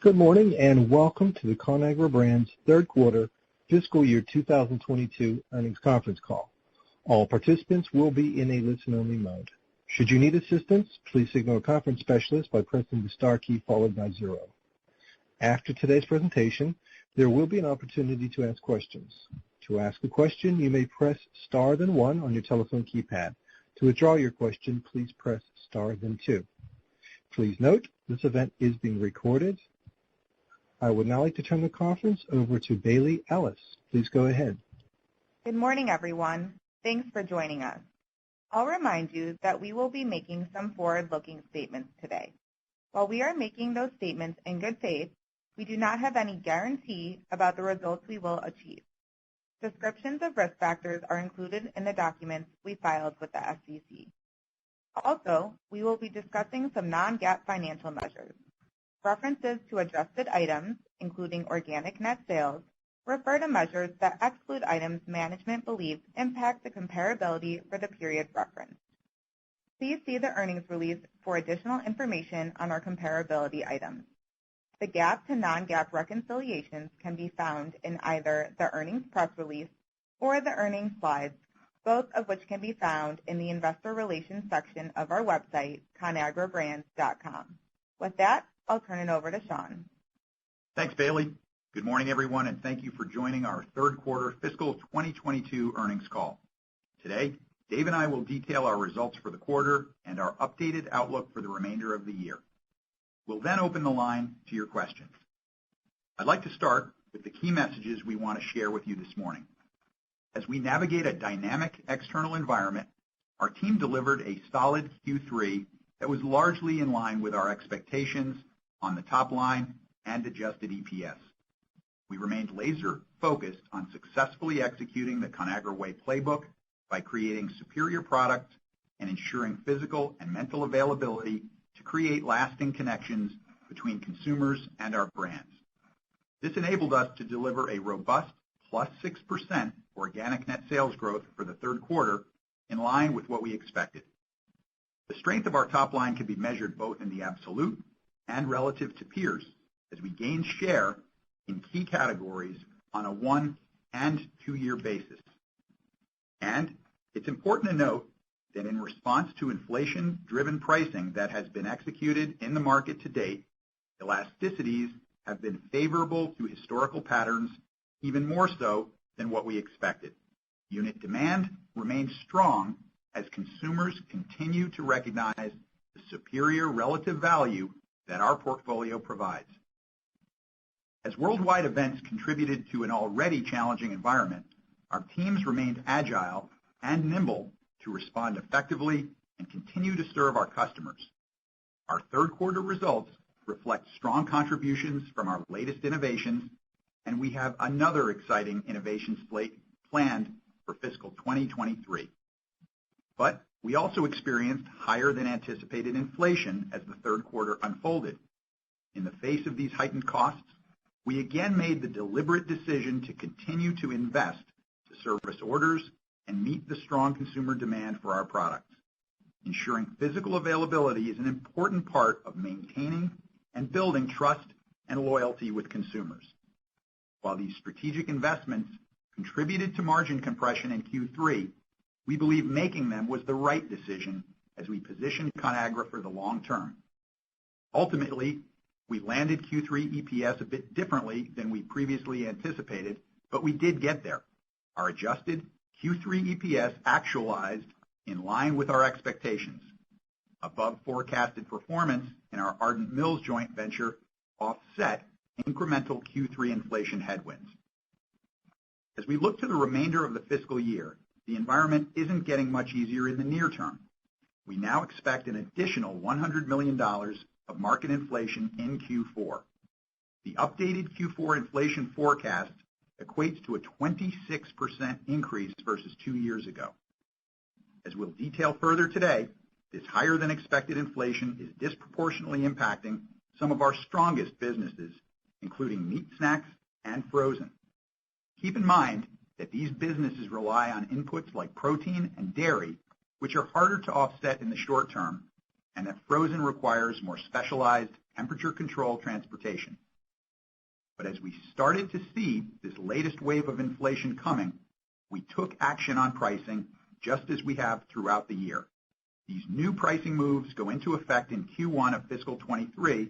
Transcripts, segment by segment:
Good morning and welcome to the Conagra Brands third quarter fiscal year 2022 earnings conference call. All participants will be in a listen-only mode. Should you need assistance, please signal a conference specialist by pressing the star key followed by 0. After today's presentation, there will be an opportunity to ask questions. To ask a question, you may press star then 1 on your telephone keypad. To withdraw your question, please press star then 2. Please note, this event is being recorded. I would now like to turn the conference over to Bailey Ellis. Please go ahead. Good morning, everyone. Thanks for joining us. I'll remind you that we will be making some forward-looking statements today. While we are making those statements in good faith, we do not have any guarantee about the results we will achieve. Descriptions of risk factors are included in the documents we filed with the SEC. Also, we will be discussing some non-GAAP financial measures. References to adjusted items, including organic net sales, refer to measures that exclude items management believes impact the comparability for the period referenced. Please see the earnings release for additional information on our comparability items. The GAAP to non-GAAP reconciliations can be found in either the earnings press release or the earnings slides, both of which can be found in the Investor Relations section of our website, conagrabrands.com. With that, I'll turn it over to Sean. Thanks, Bailey. Good morning, everyone, and thank you for joining our third quarter fiscal 2022 earnings call. Today, Dave and I will detail our results for the quarter and our updated outlook for the remainder of the year. We'll then open the line to your questions. I'd like to start with the key messages we want to share with you this morning. As we navigate a dynamic external environment, our team delivered a solid Q3 that was largely in line with our expectations on the top line and adjusted EPS. We remained laser focused on successfully executing the Conagra Way playbook by creating superior products and ensuring physical and mental availability to create lasting connections between consumers and our brands. This enabled us to deliver a robust plus 6% organic net sales growth for the third quarter, in line with what we expected. The strength of our top line can be measured both in the absolute and relative to peers as we gain share in key categories on a 1- and 2-year basis. And it's important to note that in response to inflation-driven pricing that has been executed in the market to date, elasticities have been favorable to historical patterns, even more so than what we expected. Unit demand remains strong as consumers continue to recognize the superior relative value that our portfolio provides. As worldwide events contributed to an already challenging environment, our teams remained agile and nimble to respond effectively and continue to serve our customers. Our third quarter results reflect strong contributions from our latest innovations, and we have another exciting innovation slate planned for fiscal 2023. But we also experienced higher than anticipated inflation as the third quarter unfolded. In the face of these heightened costs, we again made the deliberate decision to continue to invest to service orders and meet the strong consumer demand for our products. Ensuring physical availability is an important part of maintaining and building trust and loyalty with consumers. While these strategic investments contributed to margin compression in Q3, we believe making them was the right decision as we position Conagra for the long term. Ultimately, we landed Q3 EPS a bit differently than we previously anticipated, but we did get there. Our adjusted Q3 EPS actualized in line with our expectations. Above forecasted performance in our Ardent Mills joint venture offset incremental Q3 inflation headwinds. As we look to the remainder of the fiscal year, the environment isn't getting much easier in the near term. We now expect an additional $100 million of market inflation in Q4. The updated Q4 inflation forecast equates to a 26% increase versus 2 years ago. As we'll detail further today, this higher than expected inflation is disproportionately impacting some of our strongest businesses, including meat snacks and frozen. Keep in mind that these businesses rely on inputs like protein and dairy, which are harder to offset in the short term, and that frozen requires more specialized temperature-controlled transportation. But as we started to see this latest wave of inflation coming, we took action on pricing just as we have throughout the year. These new pricing moves go into effect in Q1 of fiscal 23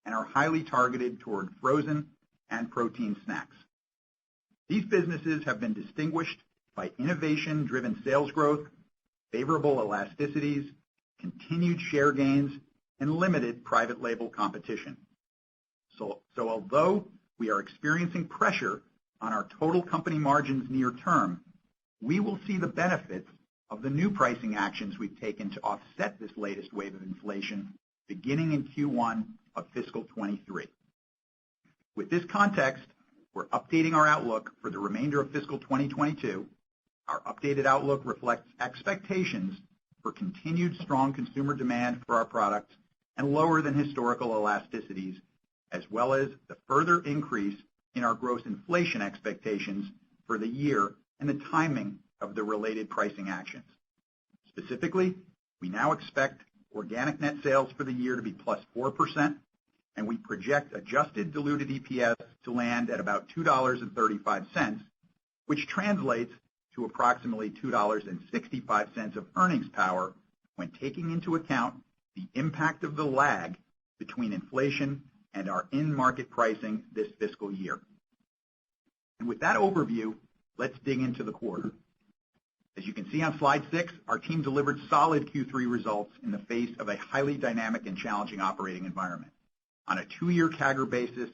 and are highly targeted toward frozen and protein snacks. These businesses have been distinguished by innovation-driven sales growth, favorable elasticities, continued share gains, and limited private label competition. So although we are experiencing pressure on our total company margins near term, we will see the benefits of the new pricing actions we've taken to offset this latest wave of inflation beginning in Q1 of fiscal 23. With this context, we're updating our outlook for the remainder of fiscal 2022. Our updated outlook reflects expectations for continued strong consumer demand for our products and lower than historical elasticities, as well as the further increase in our gross inflation expectations for the year and the timing of the related pricing actions. Specifically, we now expect organic net sales for the year to be plus 4%, and we project adjusted diluted EPS to land at about $2.35, which translates to approximately $2.65 of earnings power when taking into account the impact of the lag between inflation and our in-market pricing this fiscal year. And with that overview, let's dig into the quarter. As you can see on slide 6, our team delivered solid Q3 results in the face of a highly dynamic and challenging operating environment. On a 2-year CAGR basis,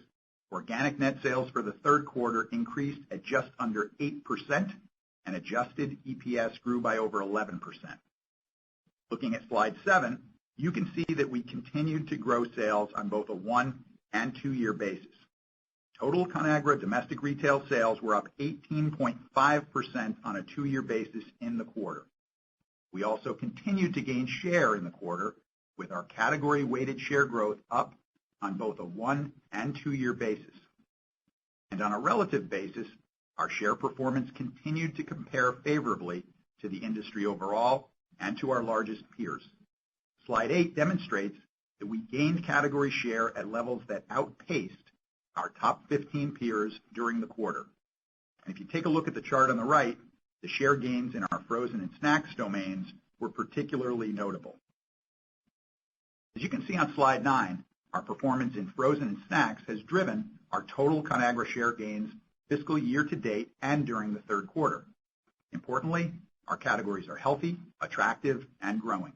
organic net sales for the third quarter increased at just under 8%, and adjusted EPS grew by over 11%. Looking at slide 7, you can see that we continued to grow sales on both a 1 and 2-year basis. Total Conagra domestic retail sales were up 18.5% on a 2-year basis in the quarter. We also continued to gain share in the quarter, with our category-weighted share growth up on both a 1 and 2-year basis. And on a relative basis, our share performance continued to compare favorably to the industry overall and to our largest peers. Slide 8 demonstrates that we gained category share at levels that outpaced our top 15 peers during the quarter. And if you take a look at the chart on the right, the share gains in our frozen and snacks domains were particularly notable. As you can see on slide 9, our performance in frozen and snacks has driven our total Conagra share gains fiscal year to date and during the third quarter. Importantly, our categories are healthy, attractive, and growing.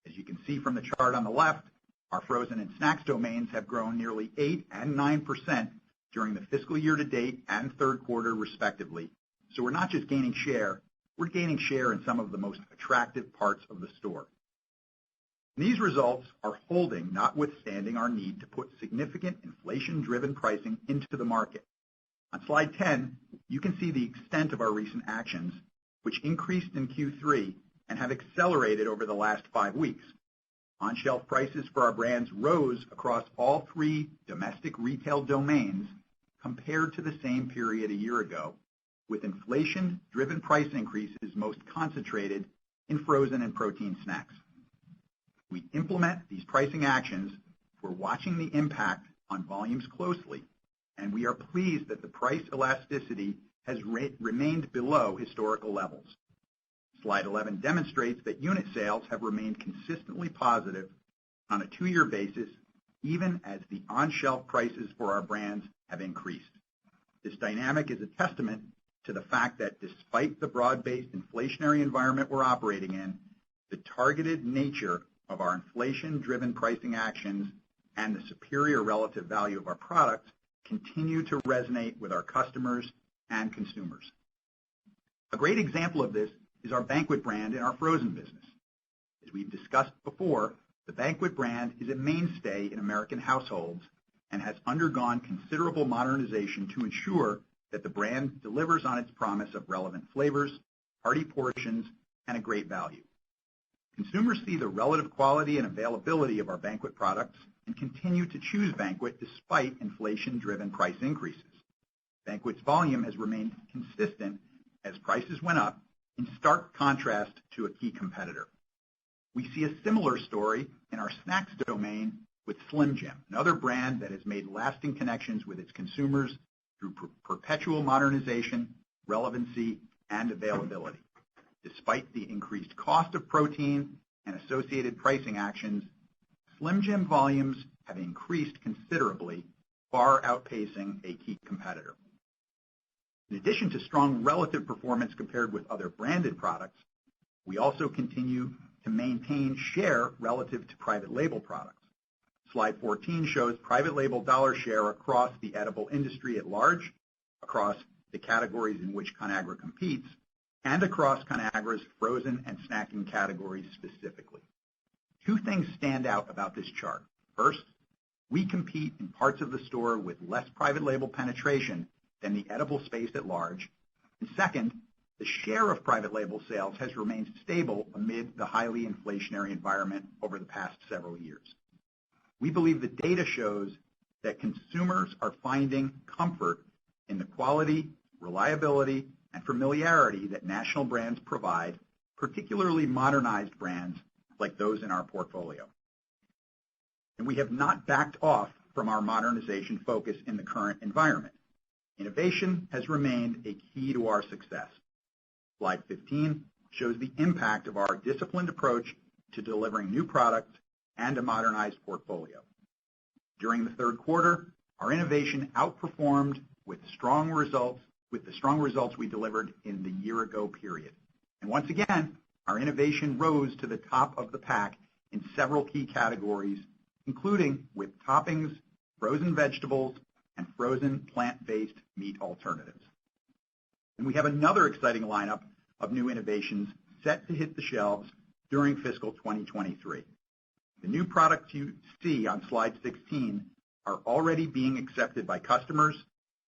As you can see from the chart on the left, our frozen and snacks domains have grown nearly 8 and 9% during the fiscal year to date and third quarter, respectively. So we're not just gaining share, we're gaining share in some of the most attractive parts of the store. These results are holding, notwithstanding our need to put significant inflation-driven pricing into the market. On slide 10, you can see the extent of our recent actions, which increased in Q3 and have accelerated over the last 5 weeks. On-shelf prices for our brands rose across all 3 domestic retail domains compared to the same period a year ago, with inflation-driven price increases most concentrated in frozen and protein snacks. We implement these pricing actions, we're watching the impact on volumes closely, and we are pleased that the price elasticity has remained below historical levels. Slide 11 demonstrates that unit sales have remained consistently positive on a 2-year basis, even as the on-shelf prices for our brands have increased. This dynamic is a testament to the fact that despite the broad-based inflationary environment we're operating in, the targeted nature of our inflation-driven pricing actions and the superior relative value of our products continue to resonate with our customers and consumers. A great example of this is our Banquet brand in our frozen business. As we've discussed before, the Banquet brand is a mainstay in American households and has undergone considerable modernization to ensure that the brand delivers on its promise of relevant flavors, hearty portions, and a great value. Consumers see the relative quality and availability of our Banquet products and continue to choose Banquet despite inflation-driven price increases. Banquet's volume has remained consistent as prices went up, in stark contrast to a key competitor. We see a similar story in our snacks domain, with Slim Jim, another brand that has made lasting connections with its consumers through perpetual modernization, relevancy, and availability. Despite the increased cost of protein and associated pricing actions, Slim Jim volumes have increased considerably, far outpacing a key competitor. In addition to strong relative performance compared with other branded products, we also continue to maintain share relative to private label products. Slide 14 shows private label dollar share across the edible industry at large, across the categories in which Conagra competes, and across Conagra's frozen and snacking categories specifically. Two things stand out about this chart. First, we compete in parts of the store with less private label penetration than the edible space at large. And second, the share of private label sales has remained stable amid the highly inflationary environment over the past several years. We believe the data shows that consumers are finding comfort in the quality, reliability, and familiarity that national brands provide, particularly modernized brands like those in our portfolio. And we have not backed off from our modernization focus in the current environment. Innovation has remained a key to our success. Slide 15 shows the impact of our disciplined approach to delivering new products and a modernized portfolio. During the third quarter, our innovation outperformed with the strong results we delivered in the year-ago period. And once again, our innovation rose to the top of the pack in several key categories, including with toppings, frozen vegetables, and frozen plant-based meat alternatives. And we have another exciting lineup of new innovations set to hit the shelves during fiscal 2023. The new products you see on slide 16 are already being accepted by customers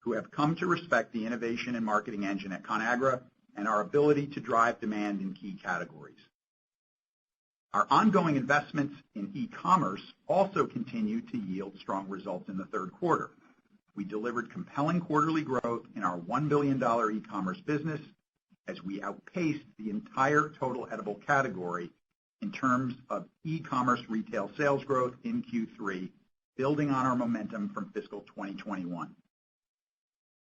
who have come to respect the innovation and marketing engine at Conagra and our ability to drive demand in key categories. Our ongoing investments in e-commerce also continue to yield strong results in the third quarter. We delivered compelling quarterly growth in our $1 billion e-commerce business as we outpaced the entire total edible category in terms of e-commerce retail sales growth in Q3, building on our momentum from fiscal 2021.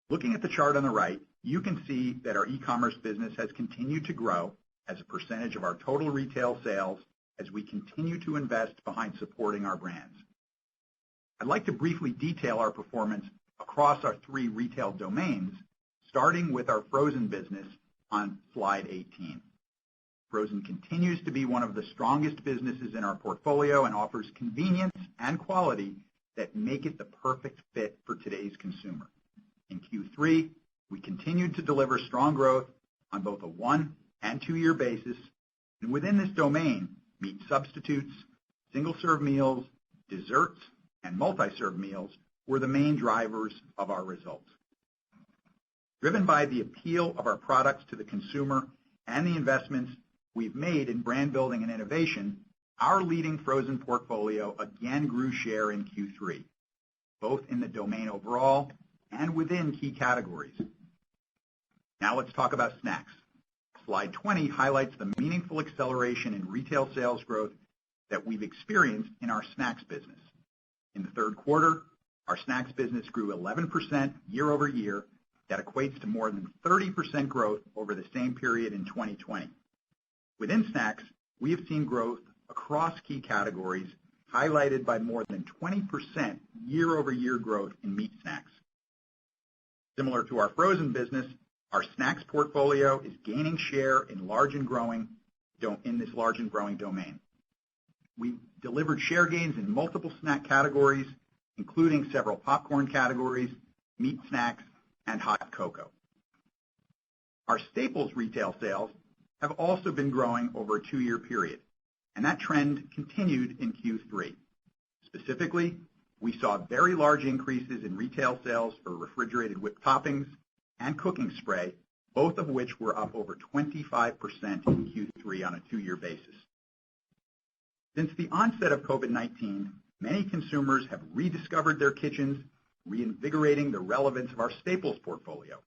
Looking at the chart on the right, you can see that our e-commerce business has continued to grow as a percentage of our total retail sales as we continue to invest behind supporting our brands. I'd like to briefly detail our performance across our three retail domains, starting with our frozen business on slide 18. Frozen continues to be one of the strongest businesses in our portfolio and offers convenience and quality that make it the perfect fit for today's consumer. In Q3, we continued to deliver strong growth on both a 1- and 2-year basis, and within this domain, meat substitutes, single-serve meals, desserts, and multi-serve meals were the main drivers of our results. Driven by the appeal of our products to the consumer and the investments we've made in brand building and innovation, our leading frozen portfolio again grew share in Q3, both in the domain overall and within key categories. Now let's talk about snacks. Slide 20 highlights the meaningful acceleration in retail sales growth that we've experienced in our snacks business. In the third quarter, our snacks business grew 11% year over year. That equates to more than 30% growth over the same period in 2020. Within snacks, we have seen growth across key categories, highlighted by more than 20% year-over-year growth in meat snacks. Similar to our frozen business, our snacks portfolio is gaining share in this large and growing domain. We delivered share gains in multiple snack categories, including several popcorn categories, meat snacks, and hot cocoa. Our staples retail sales have also been growing over a 2-year period, and that trend continued in Q3. Specifically, we saw very large increases in retail sales for refrigerated whipped toppings and cooking spray, both of which were up over 25% in Q3 on a 2-year basis. Since the onset of COVID-19, many consumers have rediscovered their kitchens, reinvigorating the relevance of our staples portfolio.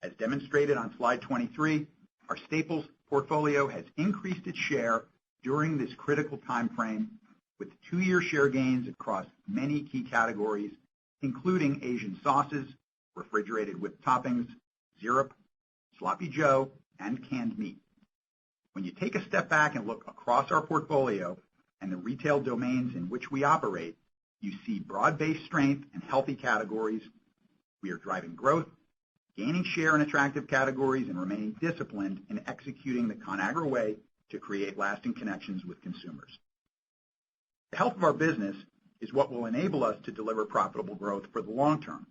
As demonstrated on slide 23, our staples portfolio has increased its share during this critical time frame, with 2-year share gains across many key categories, including Asian sauces, refrigerated whipped toppings, syrup, sloppy Joe, and canned meat. When you take a step back and look across our portfolio and the retail domains in which we operate, you see broad-based strength and healthy categories. We are driving growth, gaining share in attractive categories, and remaining disciplined in executing the Conagra way to create lasting connections with consumers. The health of our business is what will enable us to deliver profitable growth for the long term.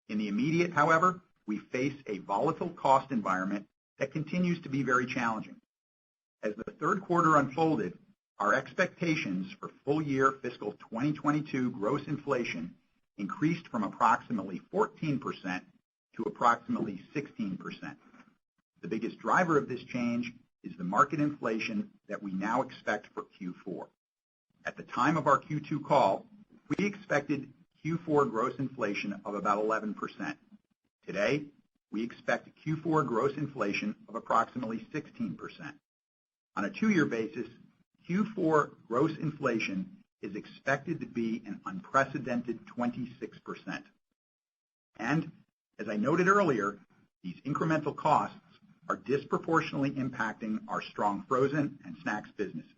In the immediate, however, we face a volatile cost environment that continues to be very challenging. As the third quarter unfolded, our expectations for full-year fiscal 2022 gross inflation increased from approximately 14% to approximately 16%. The biggest driver of this change is the market inflation that we now expect for Q4. At the time of our Q2 call, we expected Q4 gross inflation of about 11%. Today, we expect Q4 gross inflation of approximately 16%. On a 2-year basis, Q4 gross inflation is expected to be an unprecedented 26%. And as I noted earlier, these incremental costs are disproportionately impacting our strong frozen and snacks businesses.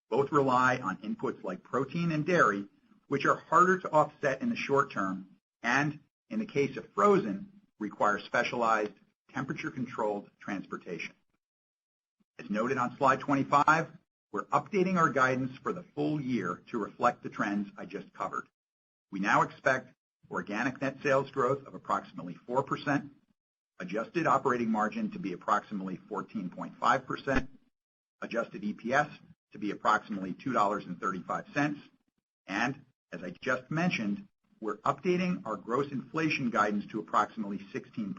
Both rely on inputs like protein and dairy, which are harder to offset in the short term, and in the case of frozen, require specialized, temperature-controlled transportation. As noted on slide 25, we're updating our guidance for the full year to reflect the trends I just covered. We now expect organic net sales growth of approximately 4%, adjusted operating margin to be approximately 14.5%, adjusted EPS to be approximately $2.35, and, as I just mentioned, we're updating our gross inflation guidance to approximately 16%.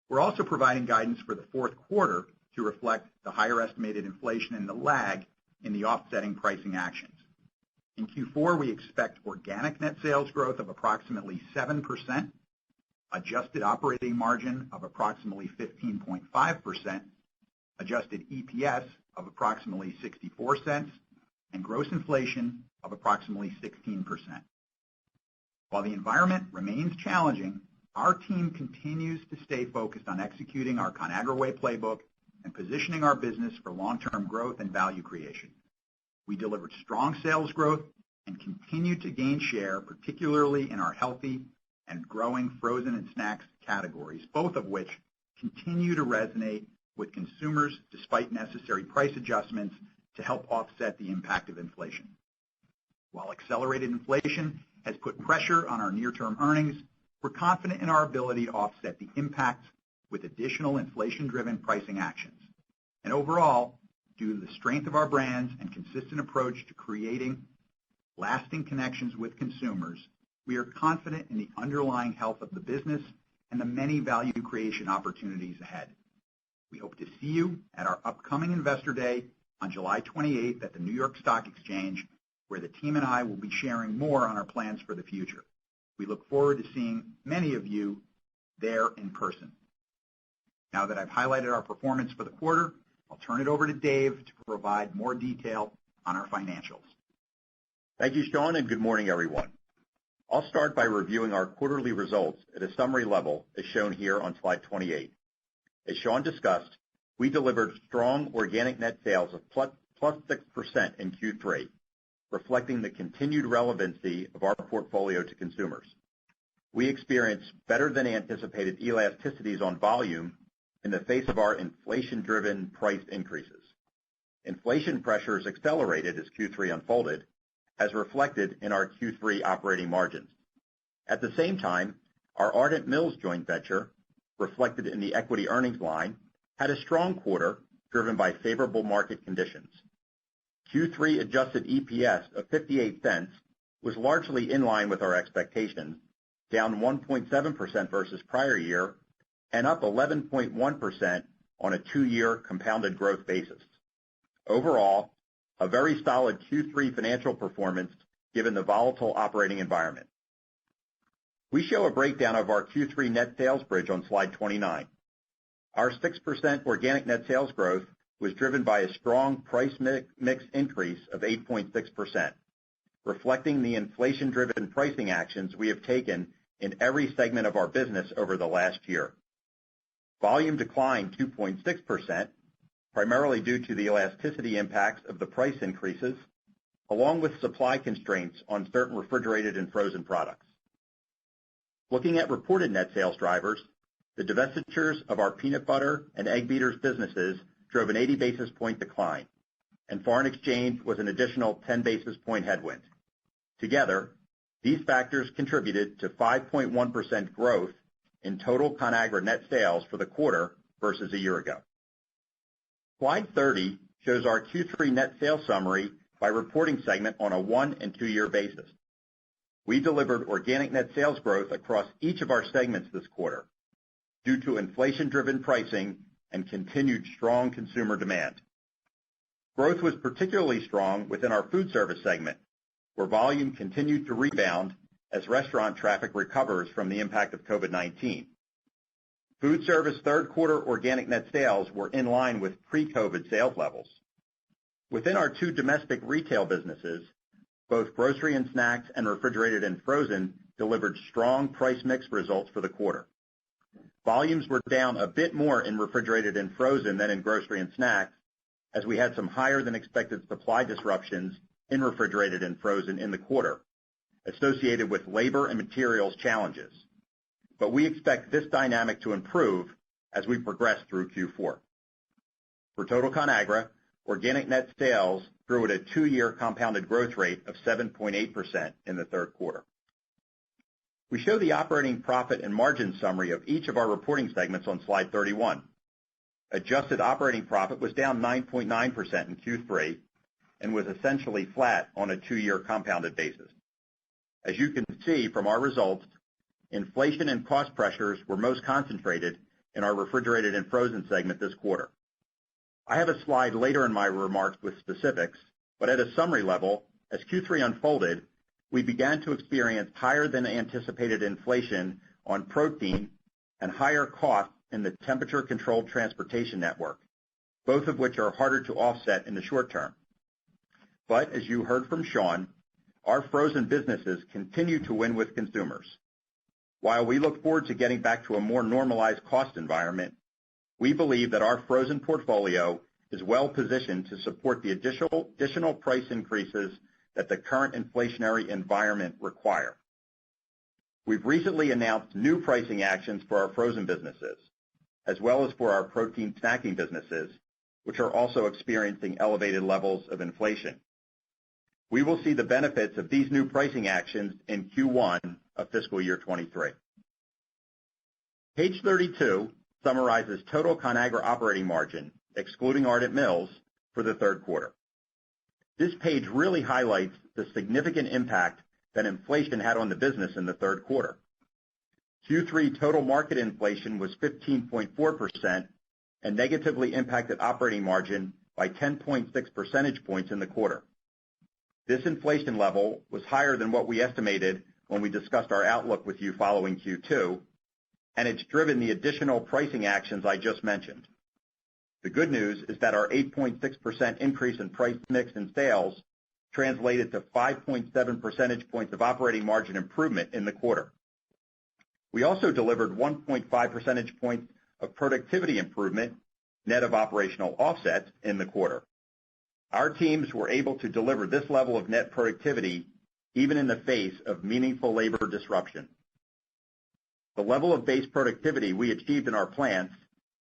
We're also providing guidance for the fourth quarter to reflect the higher estimated inflation and the lag in the offsetting pricing actions. In Q4, we expect organic net sales growth of approximately 7%, adjusted operating margin of approximately 15.5%, adjusted EPS of approximately 64 cents, and gross inflation of approximately 16%. While the environment remains challenging, our team continues to stay focused on executing our Conagra Way playbook and positioning our business for long-term growth and value creation. We delivered strong sales growth and continued to gain share, particularly in our healthy and growing frozen and snacks categories, both of which continue to resonate with consumers despite necessary price adjustments to help offset the impact of inflation. While accelerated inflation has put pressure on our near-term earnings, we're confident in our ability to offset the impacts with additional inflation-driven pricing actions. And overall, due to the strength of our brands and consistent approach to creating lasting connections with consumers, we are confident in the underlying health of the business and the many value creation opportunities ahead. We hope to see you at our upcoming Investor Day on July 28th at the New York Stock Exchange, where the team and I will be sharing more on our plans for the future. We look forward to seeing many of you there in person. Now that I've highlighted our performance for the quarter, I'll turn it over to Dave to provide more detail on our financials. Thank you, Sean, and good morning, everyone. I'll start by reviewing our quarterly results at a summary level, as shown here on slide 28. As Sean discussed, we delivered strong organic net sales of plus 6% in Q3, reflecting the continued relevancy of our portfolio to consumers. We experienced better than anticipated elasticities on volume in the face of our inflation-driven price increases. Inflation pressures accelerated as Q3 unfolded, as reflected in our Q3 operating margins. At the same time, our Ardent Mills joint venture, reflected in the equity earnings line, had a strong quarter driven by favorable market conditions. Q3 adjusted EPS of 58 cents was largely in line with our expectations, down 1.7% versus prior year, and up 11.1% on a 2-year compounded growth basis. Overall, a very solid Q3 financial performance given the volatile operating environment. We show a breakdown of our Q3 net sales bridge on slide 29. Our 6% organic net sales growth was driven by a strong price mix increase of 8.6%, reflecting the inflation-driven pricing actions we have taken in every segment of our business over the last year. Volume declined 2.6%, primarily due to the elasticity impacts of the price increases, along with supply constraints on certain refrigerated and frozen products. Looking at reported net sales drivers, the divestitures of our peanut butter and egg beaters businesses drove an 80 basis point decline, and foreign exchange was an additional 10 basis point headwind. Together, these factors contributed to 5.1% growth in total Conagra net sales for the quarter versus a year ago. Slide 30 shows our Q3 net sales summary by reporting segment on a 1- and 2-year basis. We delivered organic net sales growth across each of our segments this quarter due to inflation-driven pricing and continued strong consumer demand. Growth was particularly strong within our food service segment, where volume continued to rebound as restaurant traffic recovers from the impact of COVID-19. Food service third quarter organic net sales were in line with pre-COVID sales levels. Within our two domestic retail businesses, both grocery and snacks and refrigerated and frozen delivered strong price mix results for the quarter. Volumes were down a bit more in refrigerated and frozen than in grocery and snacks, as we had some higher than expected supply disruptions in refrigerated and frozen in the quarter, associated with labor and materials challenges. But we expect this dynamic to improve as we progress through Q4. For total Conagra, organic net sales grew at a 2-year compounded growth rate of 7.8% in the third quarter. We show the operating profit and margin summary of each of our reporting segments on slide 31. Adjusted operating profit was down 9.9% in Q3 and was essentially flat on a 2-year compounded basis. As you can see from our results, inflation and cost pressures were most concentrated in our refrigerated and frozen segment this quarter. I have a slide later in my remarks with specifics, but at a summary level, as Q3 unfolded, we began to experience higher than anticipated inflation on protein and higher costs in the temperature-controlled transportation network, both of which are harder to offset in the short term. But as you heard from Sean, our frozen businesses continue to win with consumers. While we look forward to getting back to a more normalized cost environment, we believe that our frozen portfolio is well positioned to support the additional price increases that the current inflationary environment require. We've recently announced new pricing actions for our frozen businesses, as well as for our protein snacking businesses, which are also experiencing elevated levels of inflation. We will see the benefits of these new pricing actions in Q1 of fiscal year 23. Page 32 summarizes total Conagra operating margin, excluding Ardent Mills, for the third quarter. This page really highlights the significant impact that inflation had on the business in the third quarter. Q3 total market inflation was 15.4% and negatively impacted operating margin by 10.6 percentage points in the quarter. This inflation level was higher than what we estimated when we discussed our outlook with you following Q2, and it's driven the additional pricing actions I just mentioned. The good news is that our 8.6% increase in price mix and sales translated to 5.7 percentage points of operating margin improvement in the quarter. We also delivered 1.5 percentage points of productivity improvement, net of operational offsets, in the quarter. Our teams were able to deliver this level of net productivity even in the face of meaningful labor disruption. The level of base productivity we achieved in our plants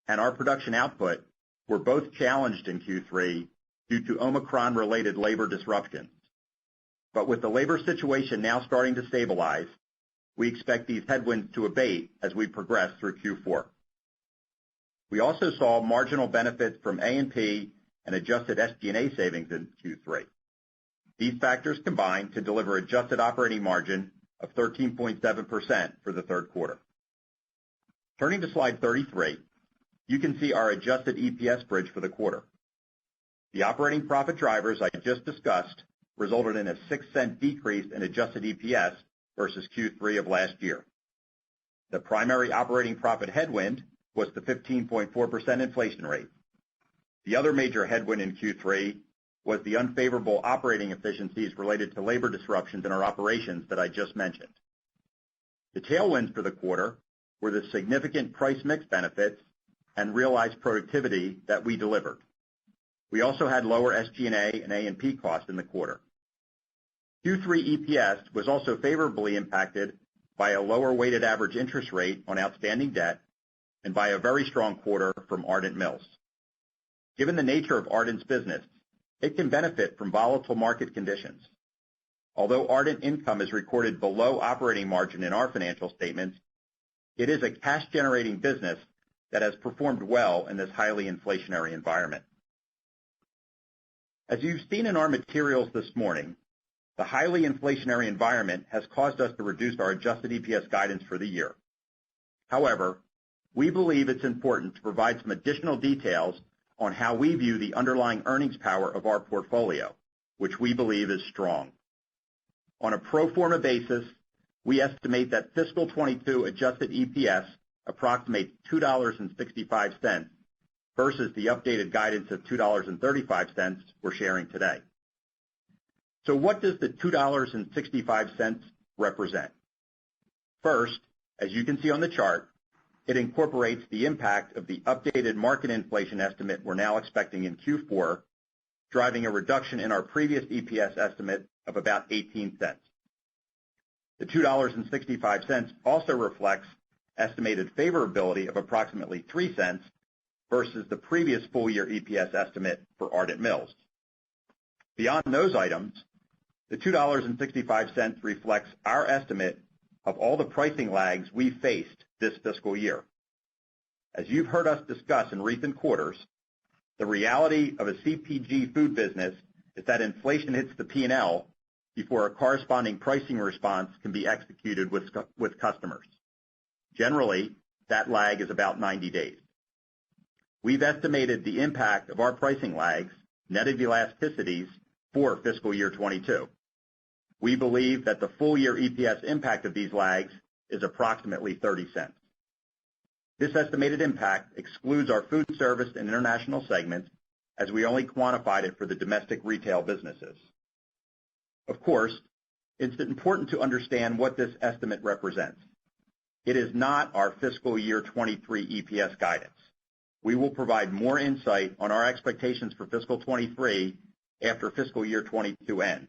and our production output were both challenged in Q3 due to Omicron-related labor disruptions. But with the labor situation now starting to stabilize, we expect these headwinds to abate as we progress through Q4. We also saw marginal benefits from A&P and adjusted SG&A savings in Q3. These factors combined to deliver adjusted operating margin of 13.7% for the third quarter. Turning to slide 33, you can see our adjusted EPS bridge for the quarter. The operating profit drivers I just discussed resulted in a 6-cent decrease in adjusted EPS versus Q3 of last year. The primary operating profit headwind was the 15.4% inflation rate. The other major headwind in Q3 was the unfavorable operating efficiencies related to labor disruptions in our operations that I just mentioned. The tailwinds for the quarter were the significant price mix benefits and realized productivity that we delivered. We also had lower SG&A and A&P costs in the quarter. Q3 EPS was also favorably impacted by a lower weighted average interest rate on outstanding debt and by a very strong quarter from Ardent Mills. Given the nature of Ardent's business, it can benefit from volatile market conditions. Although Ardent income is recorded below operating margin in our financial statements, it is a cash-generating business that has performed well in this highly inflationary environment. As you've seen in our materials this morning, the highly inflationary environment has caused us to reduce our adjusted EPS guidance for the year. However, we believe it's important to provide some additional details on how we view the underlying earnings power of our portfolio, which we believe is strong. On a pro forma basis, we estimate that fiscal 22 adjusted EPS approximates $2.65 versus the updated guidance of $2.35 we're sharing today. So what does the $2.65 represent? First, as you can see on the chart, it incorporates the impact of the updated market inflation estimate we're now expecting in Q4, driving a reduction in our previous EPS estimate of about 18 cents. The $2.65 also reflects estimated favorability of approximately 3 cents versus the previous full-year EPS estimate for Ardent Mills. Beyond those items, the $2.65 reflects our estimate of all the pricing lags we faced this fiscal year. As you've heard us discuss in recent quarters, the reality of a CPG food business is that inflation hits the P&L before a corresponding pricing response can be executed with customers. Generally, that lag is about 90 days. We've estimated the impact of our pricing lags, net of elasticities, for fiscal year 22. We believe that the full-year EPS impact of these lags is approximately 30 cents. This estimated impact excludes our food service and international segments, as we only quantified it for the domestic retail businesses. Of course, it's important to understand what this estimate represents. It is not our fiscal year 23 EPS guidance. We will provide more insight on our expectations for fiscal 23 after fiscal year 22 ends.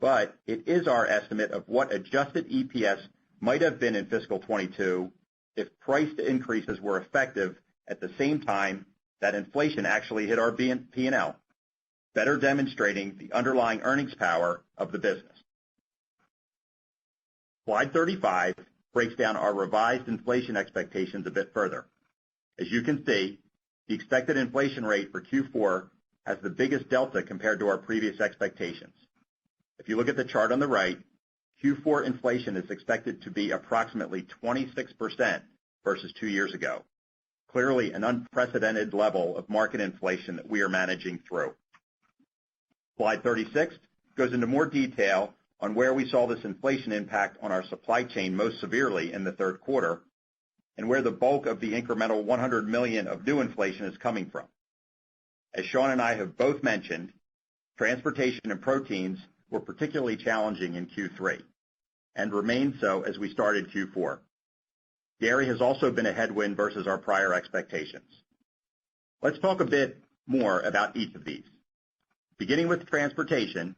But it is our estimate of what adjusted EPS might have been in fiscal 22 if price increases were effective at the same time that inflation actually hit our P&L, better demonstrating the underlying earnings power of the business. Slide 35 breaks down our revised inflation expectations a bit further. As you can see, the expected inflation rate for Q4 has the biggest delta compared to our previous expectations. If you look at the chart on the right, Q4 inflation is expected to be approximately 26% versus 2 years ago. Clearly an unprecedented level of market inflation that we are managing through. Slide 36 goes into more detail on where we saw this inflation impact on our supply chain most severely in the third quarter and where the bulk of the incremental $100 million of new inflation is coming from. As Sean and I have both mentioned, transportation and proteins were particularly challenging in Q3 and remain so as we started Q4. Dairy has also been a headwind versus our prior expectations. Let's talk a bit more about each of these. Beginning with transportation,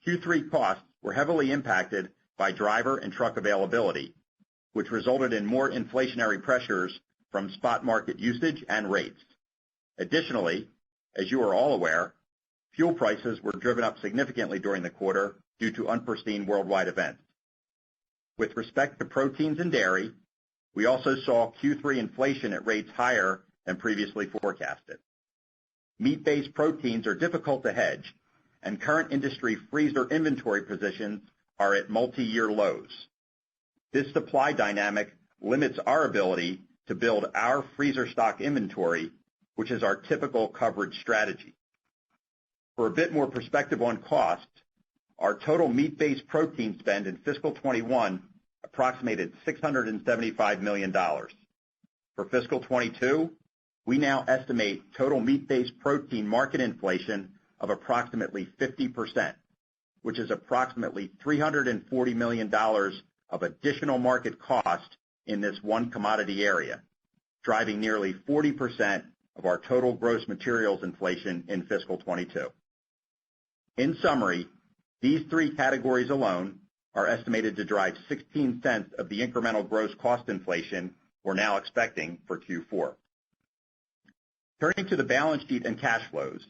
Q3 costs were heavily impacted by driver and truck availability, which resulted in more inflationary pressures from spot market usage and rates. Additionally, as you are all aware, fuel prices were driven up significantly during the quarter due to unforeseen worldwide events. With respect to proteins and dairy, we also saw Q3 inflation at rates higher than previously forecasted. Meat-based proteins are difficult to hedge, and current industry freezer inventory positions are at multi-year lows. This supply dynamic limits our ability to build our freezer stock inventory, which is our typical coverage strategy. For a bit more perspective on cost, our total meat-based protein spend in fiscal 21 approximated $675 million. For fiscal 22, we now estimate total meat-based protein market inflation of approximately 50%, which is approximately $340 million of additional market cost in this one commodity area, driving nearly 40% of our total gross materials inflation in fiscal 22. In summary, these three categories alone are estimated to drive 16 cents of the incremental gross cost inflation we're now expecting for Q4. Turning to the balance sheet and cash flows,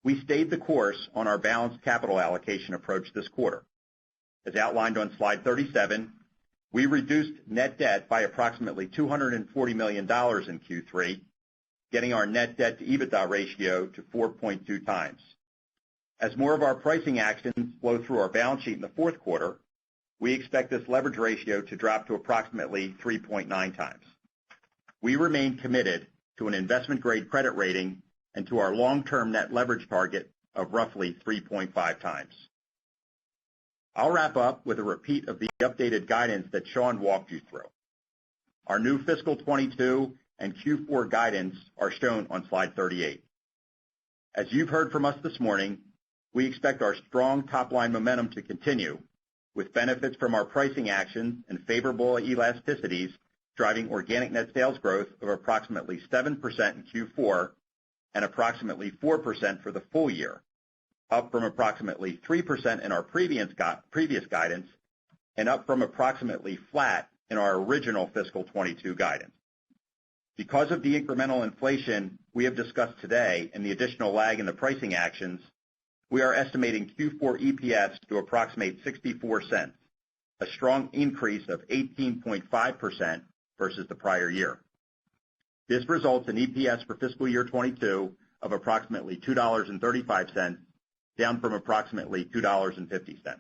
we stayed the course on our balanced capital allocation approach this quarter. As outlined on slide 37, we reduced net debt by approximately $240 million in Q3, getting our net debt to EBITDA ratio to 4.2 times. As more of our pricing actions flow through our balance sheet in the fourth quarter, we expect this leverage ratio to drop to approximately 3.9 times. We remain committed to an investment-grade credit rating and to our long-term net leverage target of roughly 3.5 times. I'll wrap up with a repeat of the updated guidance that Sean walked you through. Our new fiscal 22 and Q4 guidance are shown on slide 38. As you've heard from us this morning, we expect our strong top-line momentum to continue, with benefits from our pricing actions and favorable elasticities driving organic net sales growth of approximately 7% in Q4 and approximately 4% for the full year, up from approximately 3% in our previous guidance and up from approximately flat in our original fiscal 22 guidance. Because of the incremental inflation we have discussed today and the additional lag in the pricing actions, we are estimating Q4 EPS to approximate 64 cents, a strong increase of 18.5% versus the prior year. This results in EPS for fiscal year 22 of approximately $2.35, down from approximately $2.50.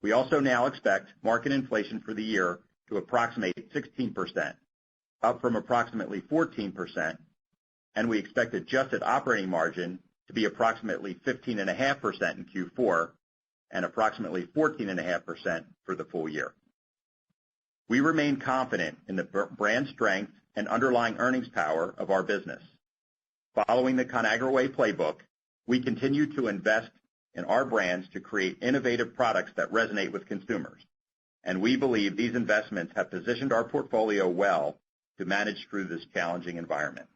We also now expect market inflation for the year to approximate 16%, up from approximately 14%, and we expect adjusted operating margin to be approximately 15.5% in Q4 and approximately 14.5% for the full year. We remain confident in the brand strength and underlying earnings power of our business. Following the Conagra Way playbook, we continue to invest in our brands to create innovative products that resonate with consumers, and we believe these investments have positioned our portfolio well to manage through this challenging environment.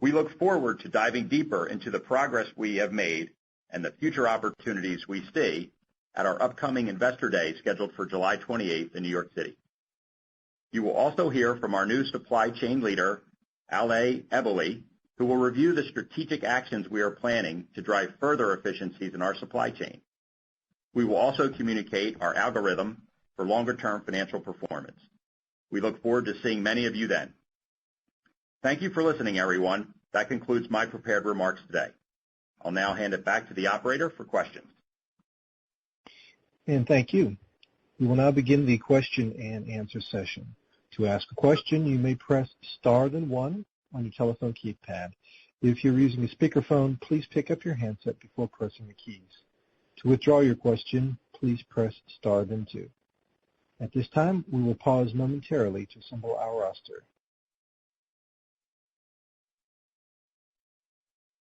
We look forward to diving deeper into the progress we have made and the future opportunities we see at our upcoming Investor Day scheduled for July 28th in New York City. You will also hear from our new supply chain leader, Ale Eboli, who will review the strategic actions we are planning to drive further efficiencies in our supply chain. We will also communicate our algorithm for longer-term financial performance. We look forward to seeing many of you then. Thank you for listening, everyone. That concludes my prepared remarks today. I'll now hand it back to the operator for questions. And thank you. We will now begin the question and answer session. To ask a question, you may press star then one on your telephone keypad. If you're using a speakerphone, please pick up your handset before pressing the keys. To withdraw your question, please press star then two. At this time, we will pause momentarily to assemble our roster.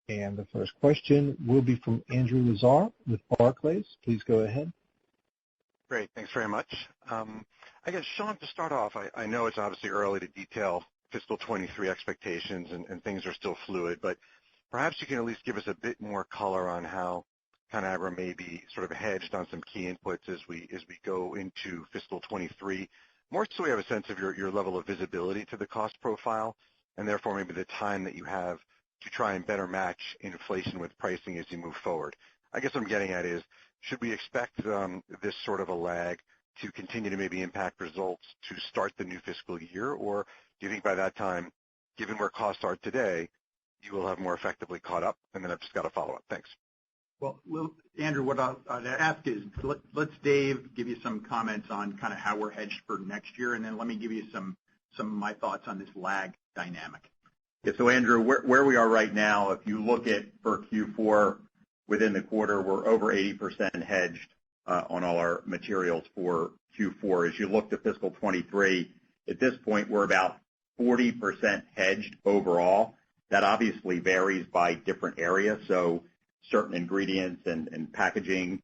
And the first question will be from Andrew Lazar with Barclays. Please go ahead. Great. Thanks very much. I guess, Sean, to start off, I know it's obviously early to detail fiscal 23 expectations and things are still fluid, but perhaps you can at least give us a bit more color on how Conagra may be sort of hedged on some key inputs as we go into fiscal 23, more so we have a sense of your level of visibility to the cost profile and therefore maybe the time that you have to try and better match inflation with pricing as you move forward. I guess what I'm getting at is, should we expect this sort of a lag to continue to maybe impact results to start the new fiscal year, or do you think by that time, given where costs are today, you will have more effectively caught up? And then I've just got a follow-up. Thanks. Well, Andrew, what I'd ask is let's Dave give you some comments on kind of how we're hedged for next year, and then let me give you some of my thoughts on this lag dynamic. Yeah, so Andrew, where we are right now, if you look at for Q4 within the quarter, we're over 80% hedged on all our materials for Q4. As you look to fiscal 23, at this point, we're about 40% hedged overall. That obviously varies by different areas. So certain ingredients and packaging,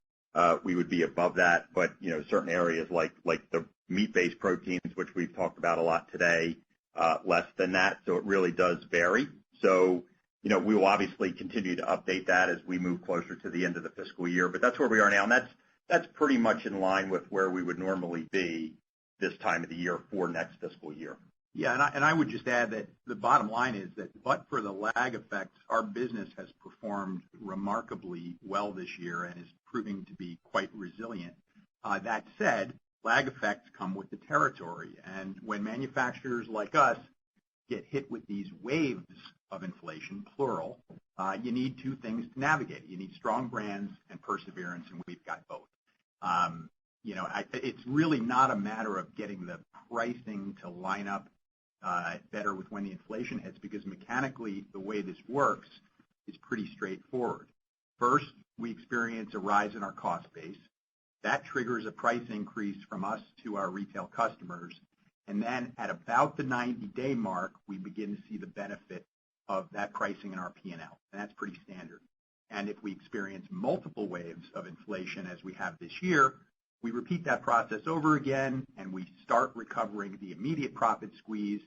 we would be above that. But, certain areas like the meat-based proteins, which we've talked about a lot today, less than that. So it really does vary. So, we will obviously continue to update that as we move closer to the end of the fiscal year. But that's where we are now. And that's pretty much in line with where we would normally be this time of the year for next fiscal year. Yeah, and I would just add that the bottom line is that but for the lag effects, our business has performed remarkably well this year and is proving to be quite resilient. That said, lag effects come with the territory. And when manufacturers like us get hit with these waves of inflation, plural, you need two things to navigate. You need strong brands and perseverance, and we've got both. It's really not a matter of getting the pricing to line up better with when the inflation hits, because mechanically the way this works is pretty straightforward. First, we experience a rise in our cost base. That triggers a price increase from us to our retail customers. And then at about the 90-day mark, we begin to see the benefit of that pricing in our P&L. And that's pretty standard. And if we experience multiple waves of inflation as we have this year, we repeat that process over again, and we start recovering the immediate profit squeeze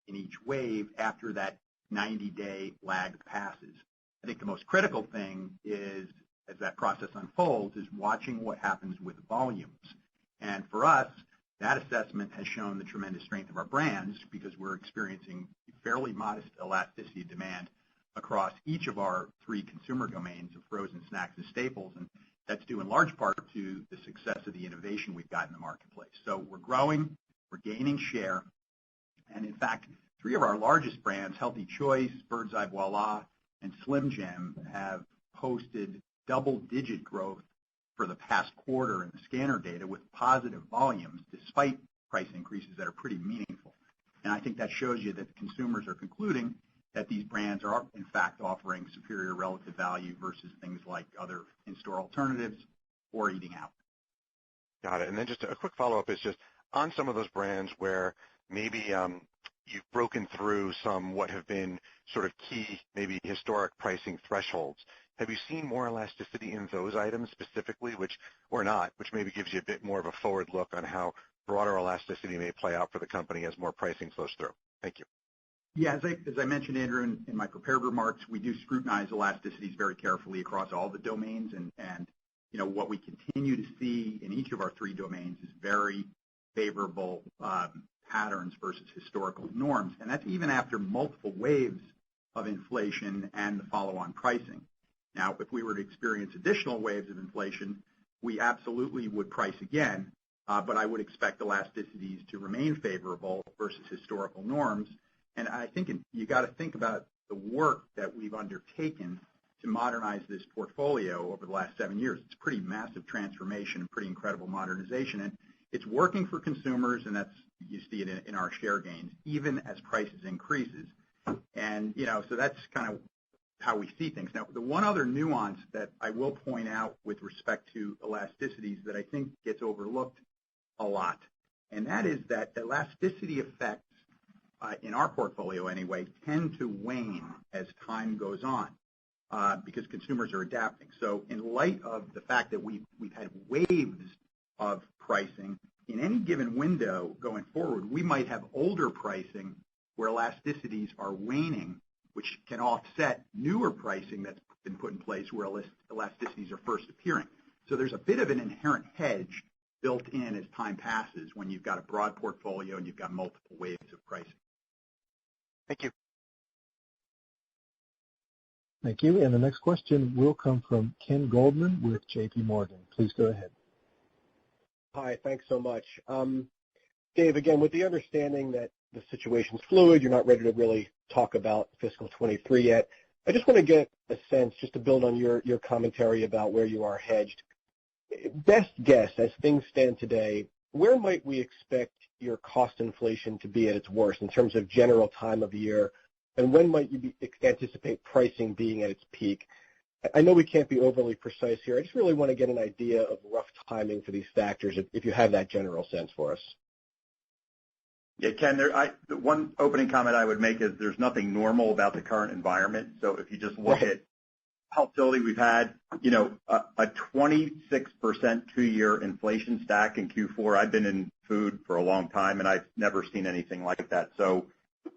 in each wave after that 90-day lag passes. I think the most critical thing is, as that process unfolds, is watching what happens with volumes. And for us, that assessment has shown the tremendous strength of our brands because we're experiencing fairly modest elasticity of demand across each of our three consumer domains of frozen snacks and staples, and that's due in large part to the success of the innovation we've got in the marketplace. So we're growing, we're gaining share, and in fact, three of our largest brands, Healthy Choice, Bird's Eye Voila, and Slim Jim, have posted double-digit growth for the past quarter in the scanner data with positive volumes despite price increases that are pretty meaningful. And I think that shows you that consumers are concluding that these brands are, in fact, offering superior relative value versus things like other in-store alternatives or eating out. Got it. And then just a quick follow-up is just on some of those brands where maybe you've broken through some what have been sort of key, maybe historic pricing thresholds. Have you seen more elasticity in those items specifically, which maybe gives you a bit more of a forward look on how broader elasticity may play out for the company as more pricing flows through? Thank you. Yeah, as I mentioned, Andrew, in my prepared remarks, we do scrutinize elasticities very carefully across all the domains, and what we continue to see in each of our three domains is very favorable patterns versus historical norms, and that's even after multiple waves of inflation and the follow-on pricing. Now, if we were to experience additional waves of inflation, we absolutely would price again, but I would expect elasticities to remain favorable versus historical norms. And I think you got to think about the work that we've undertaken to modernize this portfolio over the last 7 years. It's a pretty massive transformation and pretty incredible modernization, and it's working for consumers, and you see it in our share gains, even as prices increases. And so that's kind of how we see things. Now, the one other nuance that I will point out with respect to elasticities that I think gets overlooked a lot, and that is that elasticity effects in our portfolio anyway tend to wane as time goes on because consumers are adapting. So in light of the fact that we've had waves of pricing, in any given window going forward, we might have older pricing where elasticities are waning, which can offset newer pricing that's been put in place where elasticities are first appearing. So there's a bit of an inherent hedge built in as time passes when you've got a broad portfolio and you've got multiple waves of pricing. Thank you. Thank you. And the next question will come from Ken Goldman with J.P. Morgan. Please go ahead. Hi, thanks so much. Dave, again, with the understanding that the situation's fluid, you're not ready to really talk about fiscal 23 yet, I just want to get a sense, just to build on your commentary about where you are hedged. Best guess, as things stand today, where might we expect your cost inflation to be at its worst in terms of general time of year, and when might you anticipate pricing being at its peak? I know we can't be overly precise here. I just really want to get an idea of rough timing for these factors, if you have that general sense for us. Yeah, Ken, the one opening comment I would make is there's nothing normal about the current environment. So if you just look at volatility we've had, a 26% 2-year inflation stack in Q4. I've been in food for a long time, and I've never seen anything like that. So,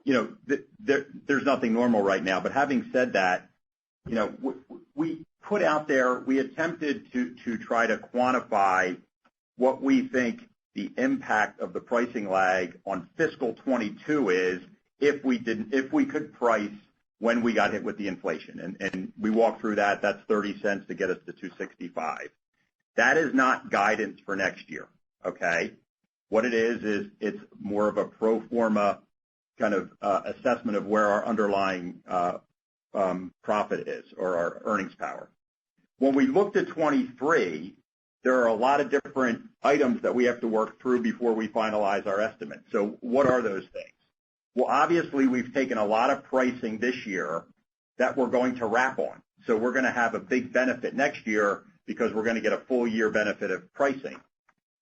there's nothing normal right now. But having said that, we put out there, we attempted to try to quantify what we think the impact of the pricing lag on fiscal 22 is if we could price when we got hit with the inflation. And we walked through that. That's 30 cents to get us to 265. That is not guidance for next year, okay? What it is it's more of a pro forma kind of assessment of where our underlying profit is or our earnings power. When we looked at 23, there are a lot of different items that we have to work through before we finalize our estimate. So what are those things? Well, obviously, we've taken a lot of pricing this year that we're going to wrap on. So we're going to have a big benefit next year because we're going to get a full year benefit of pricing.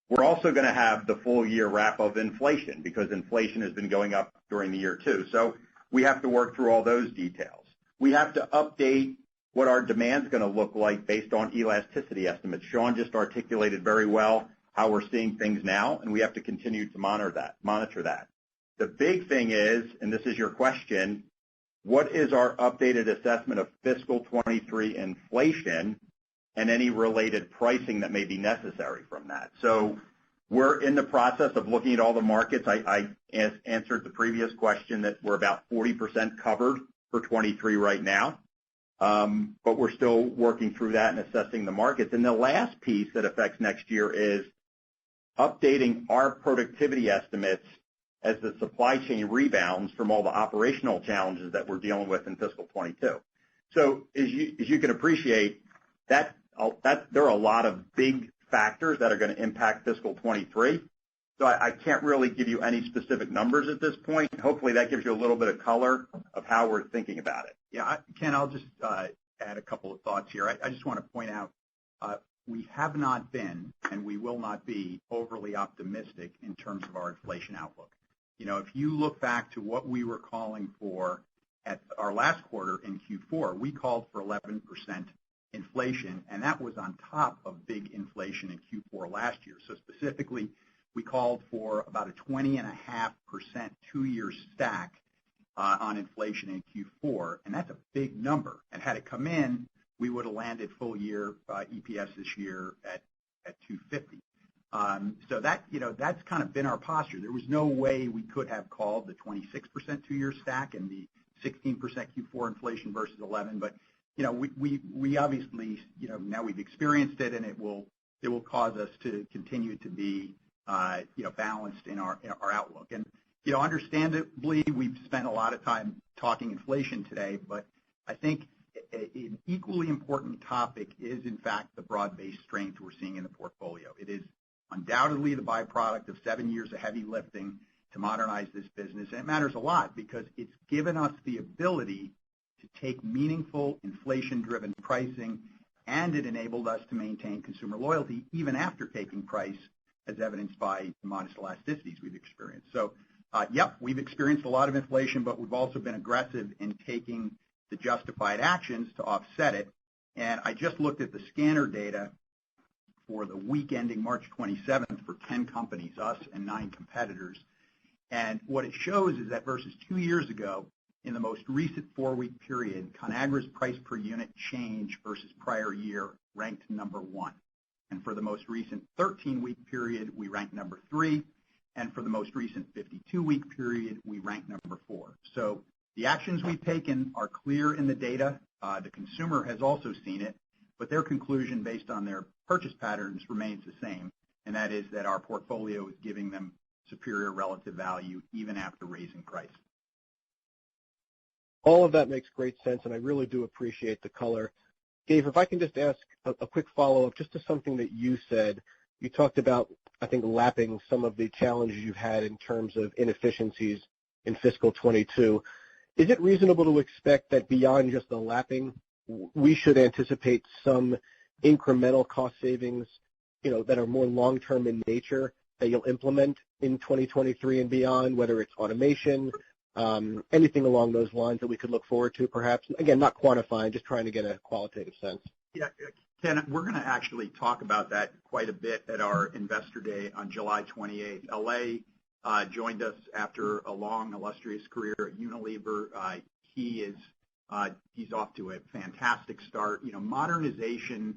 We're also going to have the full year wrap of inflation because inflation has been going up during the year too. So we have to work through all those details. We have to update what our demand is going to look like based on elasticity estimates. Sean just articulated very well how we're seeing things now, and we have to continue to monitor that. The big thing is, and this is your question, what is our updated assessment of fiscal 23 inflation and any related pricing that may be necessary from that? So we're in the process of looking at all the markets. I answered the previous question that we're about 40% covered for 23 right now, but we're still working through that and assessing the markets. And the last piece that affects next year is updating our productivity estimates as the supply chain rebounds from all the operational challenges that we're dealing with in fiscal 22. So as you can appreciate, that there are a lot of big factors that are going to impact fiscal 23. So I can't really give you any specific numbers at this point. Hopefully that gives you a little bit of color of how we're thinking about it. Yeah, Ken, I'll just add a couple of thoughts here. I just want to point out we have not been and we will not be overly optimistic in terms of our inflation outlook. If you look back to what we were calling for at our last quarter in Q4, we called for 11% inflation, and that was on top of big inflation in Q4 last year. So specifically, we called for about a 20.5% 2-year stack on inflation in Q4, and that's a big number. And had it come in, we would have landed full year EPS this year at 250. So that's kind of been our posture. There was no way we could have called the 26% 2-year stack and the 16% Q4 inflation versus 11. But we obviously now we've experienced it, and it will cause us to continue to be balanced in our outlook. And understandably, we've spent a lot of time talking inflation today, but I think an equally important topic is, in fact, the broad-based strength we're seeing in the portfolio. It is undoubtedly the byproduct of 7 years of heavy lifting to modernize this business, and it matters a lot because it's given us the ability to take meaningful inflation-driven pricing, and it enabled us to maintain consumer loyalty even after taking price, as evidenced by the modest elasticities we've experienced. So, we've experienced a lot of inflation, but we've also been aggressive in taking the justified actions to offset it. And I just looked at the scanner data for the week ending March 27th for 10 companies, us and 9 competitors. And what it shows is that versus 2 years ago, in the most recent 4-week period, Conagra's price per unit change versus prior year ranked number 1. And for the most recent 13-week period, we ranked number 3. And for the most recent 52-week period, we ranked number 4. So the actions we've taken are clear in the data. The consumer has also seen it, but their conclusion based on their purchase patterns remains the same, and that is that our portfolio is giving them superior relative value even after raising price. All of that makes great sense, and I really do appreciate the color. Dave, if I can just ask a quick follow-up just to something that you said. You talked about, I think, lapping some of the challenges you've had in terms of inefficiencies in fiscal 22. Is it reasonable to expect that beyond just the lapping, we should anticipate some incremental cost savings, that are more long-term in nature that you'll implement in 2023 and beyond, whether it's automation, anything along those lines that we could look forward to, perhaps? Again, not quantifying, just trying to get a qualitative sense. Yeah, Ken, we're going to actually talk about that quite a bit at our Investor Day on July 28th. LA joined us after a long, illustrious career at Unilever. He's off to a fantastic start. Modernization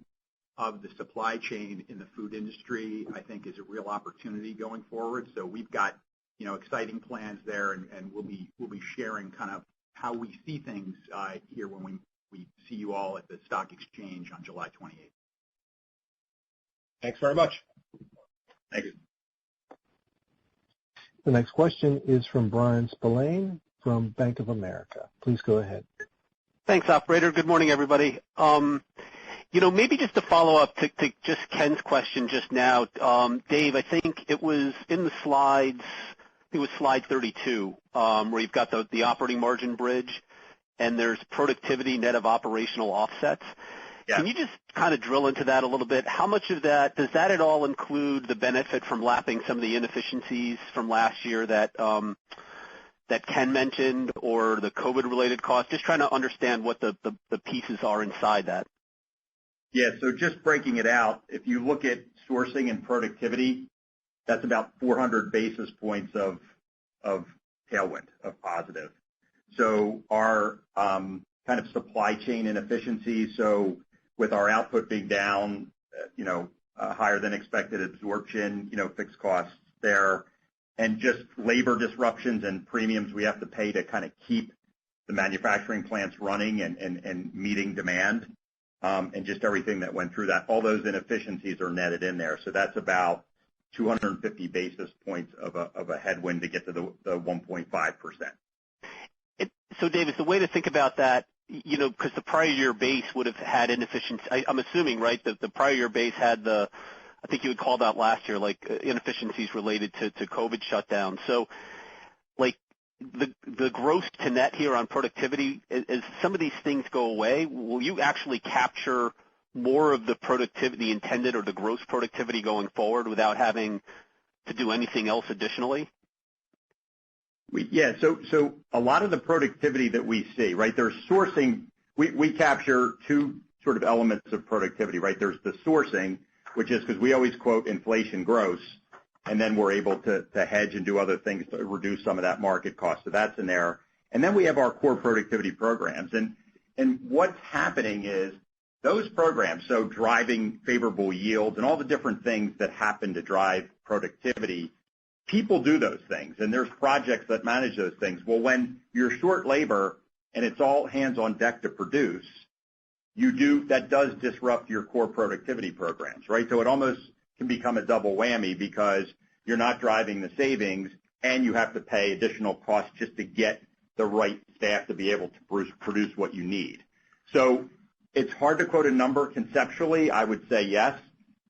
of the supply chain in the food industry, I think, is a real opportunity going forward. So we've got, exciting plans there, and we'll be sharing kind of how we see things here when we see you all at the stock exchange on July 28th. Thanks very much. Thank you. The next question is from Brian Spillane from Bank of America. Please go ahead. Thanks, operator. Good morning, everybody. Maybe just to follow up to just Ken's question just now, Dave, I think it was in the slides, it was slide 32, where you've got the operating margin bridge, and there's productivity net of operational offsets. Yeah. Can you just kind of drill into that a little bit? How much of that, does that at all include the benefit from lapping some of the inefficiencies from last year that Ken mentioned, or the COVID-related costs? Just trying to understand what the pieces are inside that. Yeah, so just breaking it out, if you look at sourcing and productivity, that's about 400 basis points of tailwind, of positive. So our kind of supply chain inefficiencies, so with our output being down, higher than expected absorption, fixed costs there, and just labor disruptions and premiums we have to pay to kind of keep the manufacturing plants running and meeting demand, and just everything that went through that. All those inefficiencies are netted in there. So that's about 250 basis points of a headwind to get to the 1.5%. So, Dave, is the way to think about that, because the prior year base would have had inefficiencies. I'm assuming, right, that the prior year base had I think you had called out last year, like inefficiencies related to COVID shutdown. So, like the gross to net here on productivity, as some of these things go away, will you actually capture more of the productivity intended or the gross productivity going forward without having to do anything else additionally? So a lot of the productivity that we see, right, there's sourcing. We capture two sort of elements of productivity, right? There's the sourcing, which is because we always quote inflation gross, and then we're able to hedge and do other things to reduce some of that market cost. So that's in there. And then we have our core productivity programs. And what's happening is those programs, so driving favorable yields and all the different things that happen to drive productivity, people do those things, and there's projects that manage those things. Well, when you're short labor and it's all hands on deck to produce, that does disrupt your core productivity programs, right? So it almost can become a double whammy because you're not driving the savings and you have to pay additional costs just to get the right staff to be able to produce what you need. So it's hard to quote a number conceptually. I would say yes,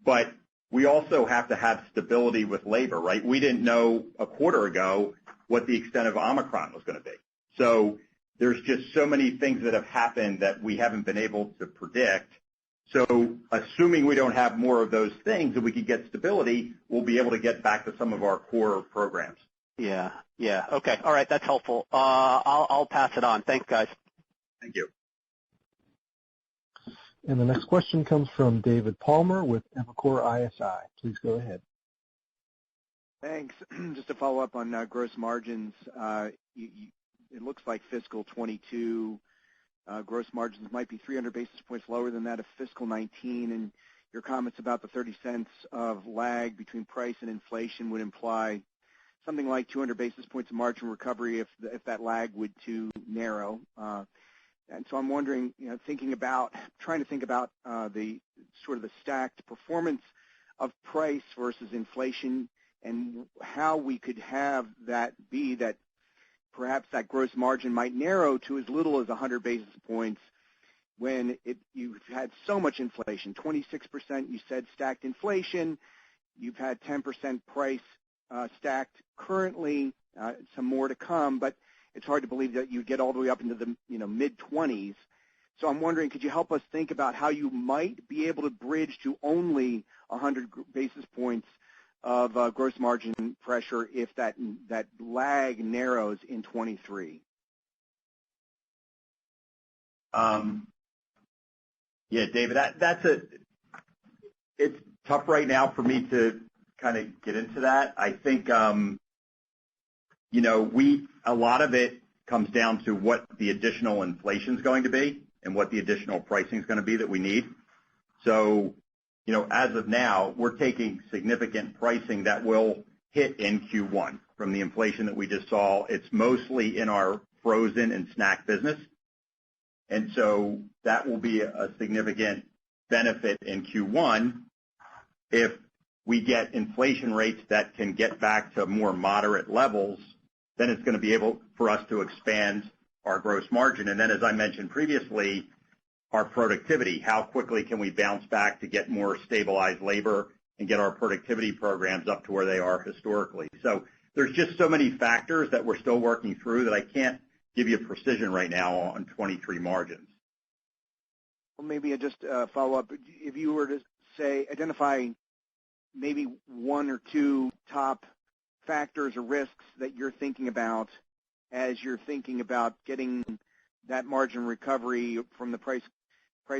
but we also have to have stability with labor, right? We didn't know a quarter ago what the extent of Omicron was going to be. So there's just so many things that have happened that we haven't been able to predict. So assuming we don't have more of those things and we can get stability, we'll be able to get back to some of our core programs. Yeah. Okay. All right. That's helpful. I'll pass it on. Thanks, guys. Thank you. And the next question comes from David Palmer with Evercore ISI. Please go ahead. Thanks. Just to follow up on gross margins, it looks like fiscal 22 gross margins might be 300 basis points lower than that of fiscal 19, and your comments about the 30 cents of lag between price and inflation would imply something like 200 basis points of margin recovery if that lag would to narrow. And so I'm wondering, trying to think about the sort of the stacked performance of price versus inflation and how we could have that be that perhaps that gross margin might narrow to as little as 100 basis points when you've had so much inflation, 26% you said stacked inflation, you've had 10% price stacked currently, some more to come, but it's hard to believe that you'd get all the way up into the mid-20s. So I'm wondering, could you help us think about how you might be able to bridge to only 100 basis points of gross margin pressure if that lag narrows in 23? Yeah, David, it's tough right now for me to kind of get into that. I think, a lot of it comes down to what the additional inflation is going to be and what the additional pricing is going to be that we need. So, as of now, we're taking significant pricing that will hit in Q1 from the inflation that we just saw. It's mostly in our frozen and snack business. And so that will be a significant benefit in Q1. If we get inflation rates that can get back to more moderate levels, then it's going to be able for us to expand our gross margin. And then, as I mentioned previously, our productivity, how quickly can we bounce back to get more stabilized labor and get our productivity programs up to where they are historically. So there's just so many factors that we're still working through that I can't give you precision right now on 23 margins. Well, maybe just follow up. If you were to say, identify maybe one or two top factors or risks that you're thinking about as you're thinking about getting that margin recovery from the price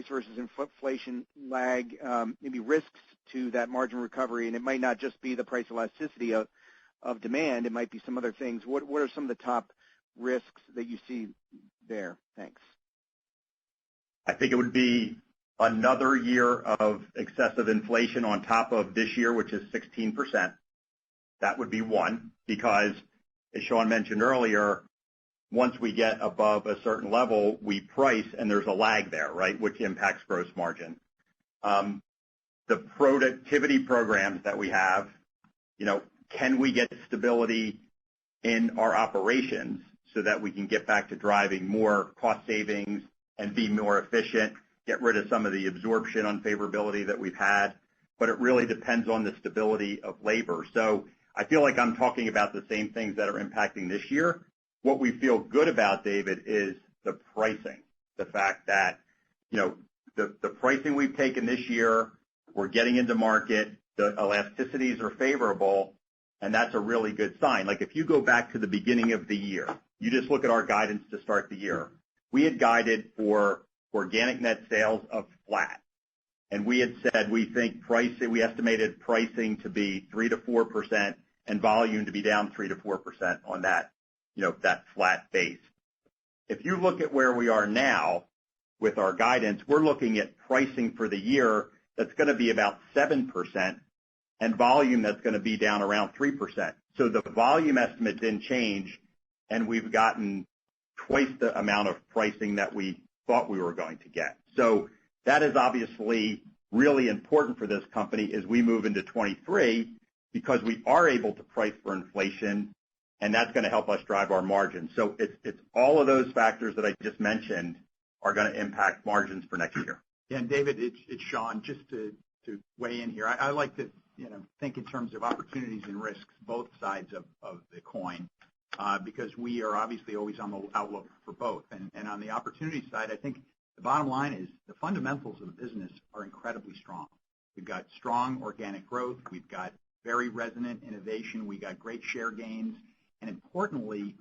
versus inflation lag, maybe risks to that margin recovery, and it might not just be the price elasticity of demand. It might be some other things. What are some of the top risks that you see there? Thanks. I think it would be another year of excessive inflation on top of this year, which is 16%. That would be one, because as Sean mentioned earlier, once we get above a certain level, we price, and there's a lag there, right, which impacts gross margin. The productivity programs that we have, can we get stability in our operations so that we can get back to driving more cost savings and be more efficient, get rid of some of the absorption unfavorability that we've had? But it really depends on the stability of labor. So I feel like I'm talking about the same things that are impacting this year. What we feel good about, David, is the pricing, the fact that, the pricing we've taken this year, we're getting into market, the elasticities are favorable, and that's a really good sign. Like if you go back to the beginning of the year, you just look at our guidance to start the year. We had guided for organic net sales of flat. And we had said we estimated pricing to be 3 to 4% and volume to be down 3 to 4% on that, that flat base. If you look at where we are now with our guidance, we're looking at pricing for the year that's going to be about 7% and volume that's going to be down around 3%. So the volume estimate didn't change, and we've gotten twice the amount of pricing that we thought we were going to get. So that is obviously really important for this company as we move into 23, because we are able to price for inflation, and that's going to help us drive our margins. So it's all of those factors that I just mentioned are going to impact margins for next year. Yeah, and David, it's Sean. Just to weigh in here, I like to think in terms of opportunities and risks, both sides of the coin, because we are obviously always on the outlook for both. And on the opportunity side, I think the bottom line is the fundamentals of the business are incredibly strong. We've got strong organic growth. We've got very resonant innovation. We got great share gains. And importantly,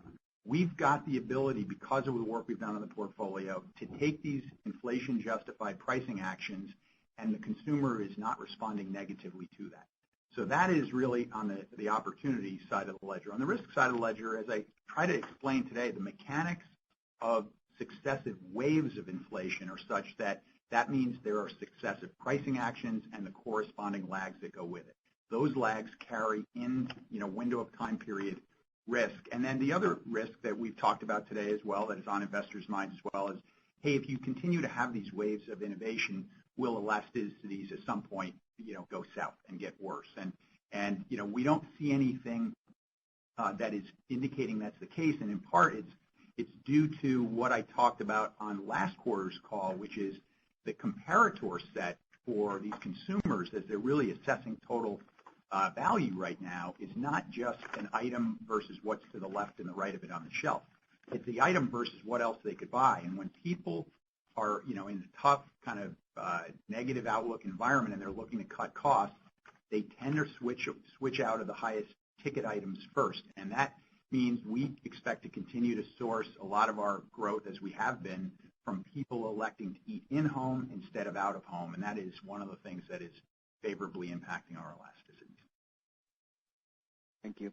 we've got the ability, because of the work we've done on the portfolio, to take these inflation-justified pricing actions, and the consumer is not responding negatively to that. So that is really on the opportunity side of the ledger. On the risk side of the ledger, as I try to explain today, the mechanics of successive waves of inflation are such that means there are successive pricing actions and the corresponding lags that go with it. Those lags carry in, window of time period risk. And then the other risk that we've talked about today as well, that is on investors' minds as well, is, hey, if you continue to have these waves of innovation, will elasticities at some point, go south and get worse? And we don't see anything that is indicating that's the case. And in part, it's due to what I talked about on last quarter's call, which is the comparator set for these consumers as they're really assessing total value right now is not just an item versus what's to the left and the right of it on the shelf. It's the item versus what else they could buy. And when people are, in a tough kind of negative outlook environment and they're looking to cut costs, they tend to switch out of the highest ticket items first. And that means we expect to continue to source a lot of our growth, as we have been, from people electing to eat in-home instead of out-of-home. And that is one of the things that is favorably impacting our elasticities. Thank you.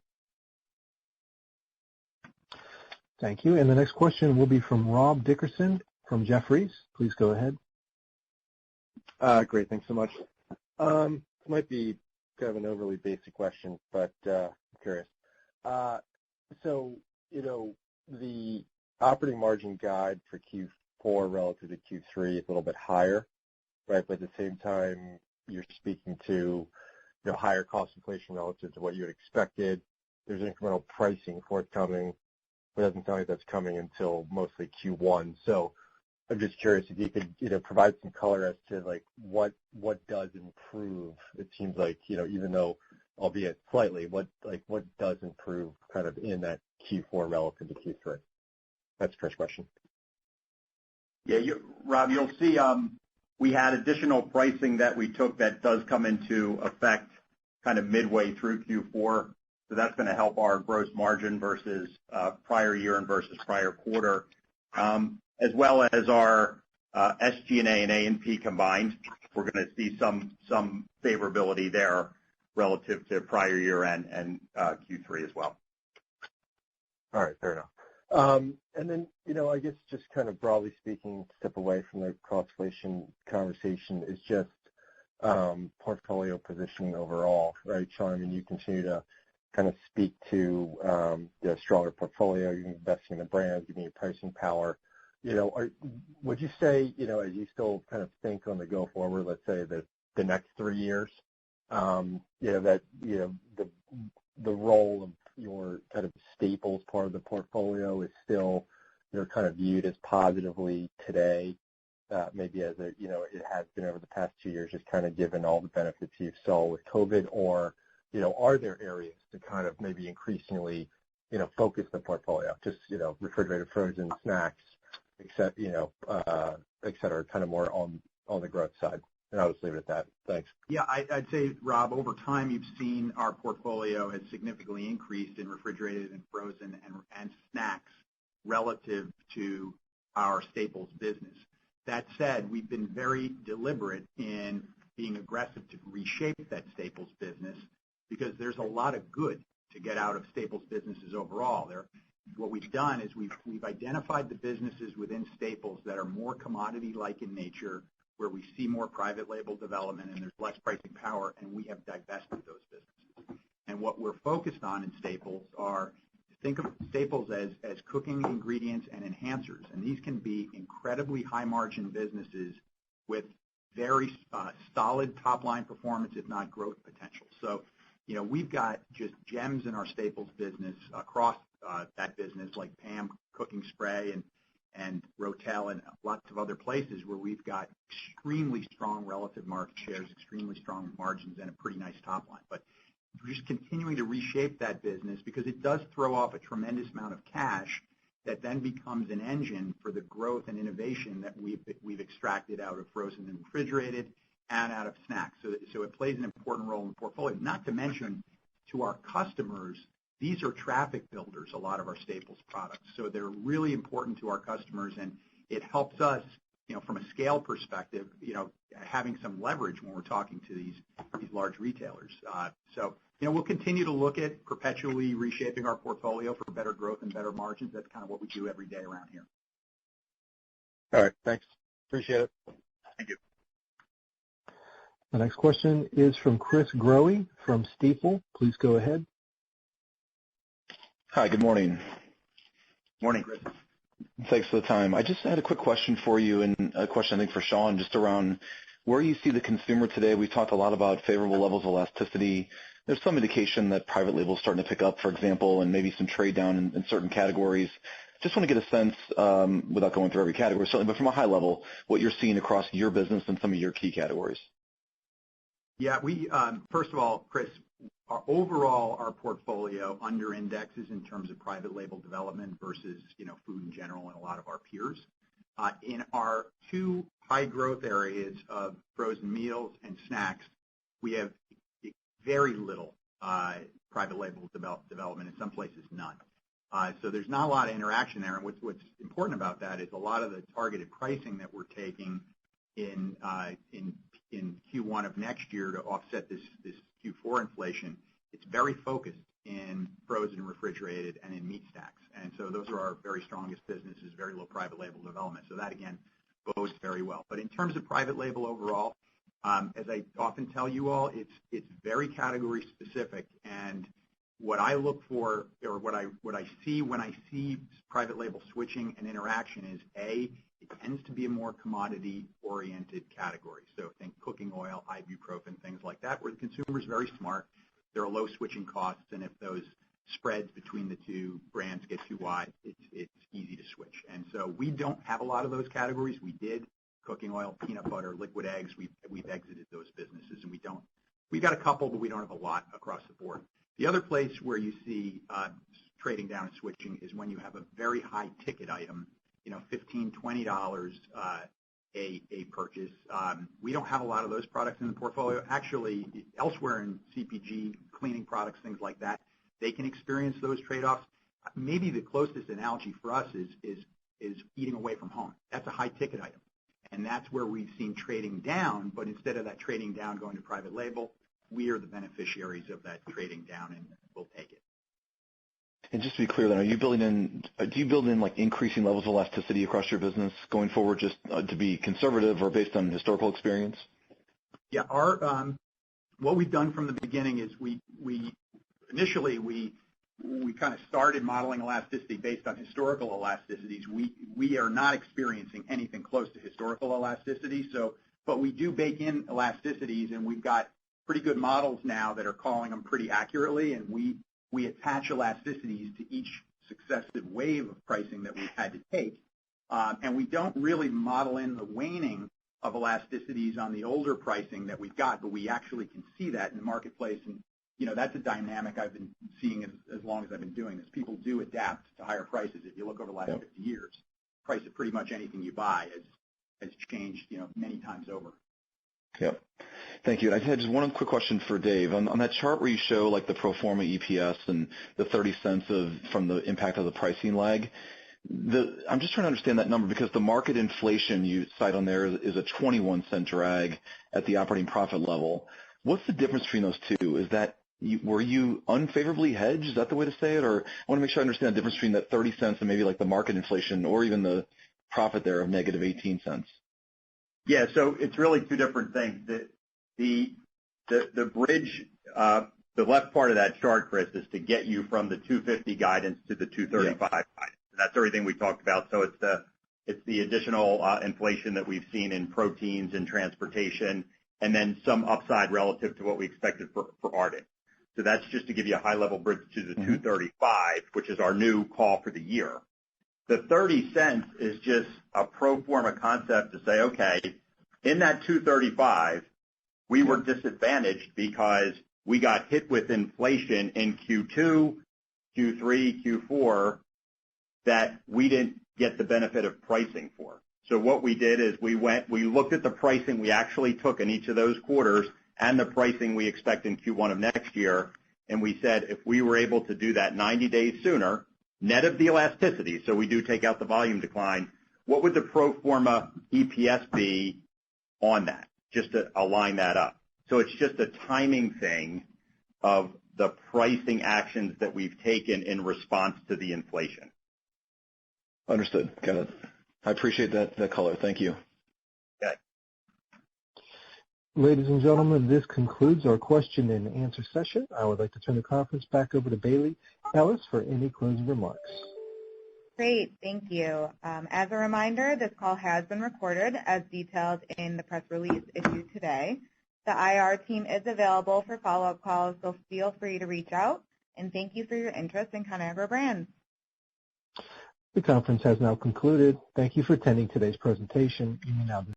Thank you. And the next question will be from Rob Dickerson from Jefferies. Please go ahead. Great. Thanks so much. This might be kind of an overly basic question, but I'm curious. So, the operating margin guide for Q4 relative to Q3 is a little bit higher, right? But at the same time, you're speaking to, higher cost inflation relative to what you had expected. There's incremental pricing forthcoming, but it doesn't sound like that's coming until mostly Q1. So I'm just curious if you could, provide some color as to like what does improve. It seems like, even though, albeit slightly, what does improve kind of in that Q4 relative to Q3? That's the first question. Yeah, Rob, you'll see we had additional pricing that we took that does come into effect kind of midway through Q4. So that's going to help our gross margin versus prior year and versus prior quarter, as well as our SG&A and A&P combined. We're going to see some favorability there relative to prior year and Q3 as well. All right, fair enough. And then, I guess just kind of broadly speaking, step away from the cost inflation conversation is just portfolio positioning overall, right, Sean? I mean, you continue to kind of speak to the stronger portfolio, you're investing in the brand, giving you pricing power. Would you say, as you still kind of think on the go forward, let's say the next 3 years, that the role of your kind of staples part of the portfolio is still, kind of viewed as positively today, maybe as it has been over the past 2 years, just kind of given all the benefits you saw with COVID, or are there areas to kind of maybe increasingly, focus the portfolio, just refrigerated, frozen, snacks, except et cetera, kind of more on the growth side? And I'll just leave it at that. Thanks. Yeah, I'd say, Rob, over time you've seen our portfolio has significantly increased in refrigerated and frozen and snacks relative to our staples business. That said, we've been very deliberate in being aggressive to reshape that staples business because there's a lot of good to get out of staples businesses overall. What we've done is we've identified the businesses within staples that are more commodity-like in nature, where we see more private label development and there's less pricing power, and we have divested those businesses. And what we're focused on in staples are, think of staples as cooking ingredients and enhancers, and these can be incredibly high-margin businesses with very solid top-line performance, if not growth potential. So, we've got just gems in our staples business across that business, like Pam cooking spray and Rotel and lots of other places where we've got extremely strong relative market shares, extremely strong margins, and a pretty nice top line. But we're just continuing to reshape that business because it does throw off a tremendous amount of cash that then becomes an engine for the growth and innovation that we've extracted out of frozen and refrigerated and out of snacks. So it plays an important role in the portfolio. Not to mention, to our customers, these are traffic builders, a lot of our staples products. So they're really important to our customers, and it helps us, from a scale perspective, having some leverage when we're talking to these large retailers. So we'll continue to look at perpetually reshaping our portfolio for better growth and better margins. That's kind of what we do every day around here. All right, thanks. Appreciate it. Thank you. The next question is from Chris Growe from Stifel. Please go ahead. Hi, good morning. Morning, Chris. Thanks for the time. I just had a quick question for you, and a question I think for Sean, just around where you see the consumer today. We've talked a lot about favorable levels of elasticity. There's some indication that private label is starting to pick up, for example, and maybe some trade down in certain categories. Just want to get a sense, without going through every category, certainly, but from a high level, what you're seeing across your business and some of your key categories. Yeah, we first of all, Chris, our portfolio under indexes in terms of private label development versus food in general and a lot of our peers. In our two high growth areas of frozen meals and snacks, we have very little private label development, in some places none. So there's not a lot of interaction there. And what's important about that is a lot of the targeted pricing that we're taking in Q1 of next year to offset this Q4 inflation, it's very focused in frozen and refrigerated and in meat stacks. And so those are our very strongest businesses, very low private label development. So that, again, bodes very well. But in terms of private label overall, as I often tell you all, it's very category specific. And what I look for, or what I see when I see private label switching and interaction is, A, it tends to be a more commodity-oriented category. So think cooking oil, ibuprofen, things like that, where the consumer is very smart. There are low switching costs, and if those spreads between the two brands get too wide, it's easy to switch. And so we don't have a lot of those categories. We did cooking oil, peanut butter, liquid eggs. We've exited those businesses, and we don't. We've got a couple, but we don't have a lot across the board. The other place where you see trading down and switching is when you have a very high ticket item, $15, $20 a purchase. We don't have a lot of those products in the portfolio. Actually, elsewhere in CPG, cleaning products, things like that, they can experience those trade-offs. Maybe the closest analogy for us is eating away from home. That's a high ticket item, and that's where we've seen trading down. But instead of that trading down going to private label, we are the beneficiaries of that trading down, and we'll take it. And just to be clear, then, do you build in like increasing levels of elasticity across your business going forward, just to be conservative or based on historical experience? Yeah, what we've done from the beginning is we initially kind of started modeling elasticity based on historical elasticities. We are not experiencing anything close to historical elasticity. But we do bake in elasticities, and we've got pretty good models now that are calling them pretty accurately, and we attach elasticities to each successive wave of pricing that we've had to take. And we don't really model in the waning of elasticities on the older pricing that we've got, but we actually can see that in the marketplace. And, that's a dynamic I've been seeing as long as I've been doing this. People do adapt to higher prices. If you look over the last 50 years, the price of pretty much anything you buy has changed, many times over. Yep. Thank you. I had just one quick question for Dave. On that chart where you show like the pro forma EPS and the 30 cents from the impact of the pricing lag, I'm just trying to understand that number because the market inflation you cite on there is a 21-cent drag at the operating profit level. What's the difference between those two? Is that were you unfavorably hedged? Is that the way to say it? Or I want to make sure I understand the difference between that 30 cents and maybe like the market inflation or even the profit there of negative 18 cents. Yeah, so it's really two different things. The bridge, the left part of that chart, Chris, is to get you from the 250 guidance to the 235 guidance. And that's everything we talked about. So it's the additional inflation that we've seen in proteins and transportation, and then some upside relative to what we expected for Ardent. So that's just to give you a high-level bridge to the 235, which is our new call for the year. The 30 cents is just a pro forma concept to say, okay, in that 235, we were disadvantaged because we got hit with inflation in Q2, Q3, Q4 that we didn't get the benefit of pricing for. So what we did is we looked at the pricing we actually took in each of those quarters and the pricing we expect in Q1 of next year, and we said if we were able to do that 90 days sooner, net of the elasticity, so we do take out the volume decline, what would the pro forma EPS be on that, just to align that up? So it's just a timing thing of the pricing actions that we've taken in response to the inflation. Understood. Got it. I appreciate that color. Thank you. Okay. Ladies and gentlemen, this concludes our question and answer session. I would like to turn the conference back over to Bailey Ellis for any closing remarks. Great. Thank you. As a reminder, this call has been recorded as detailed in the press release issued today. The IR team is available for follow-up calls, so feel free to reach out. And thank you for your interest in Conagra Brands. The conference has now concluded. Thank you for attending today's presentation. You may now disconnect.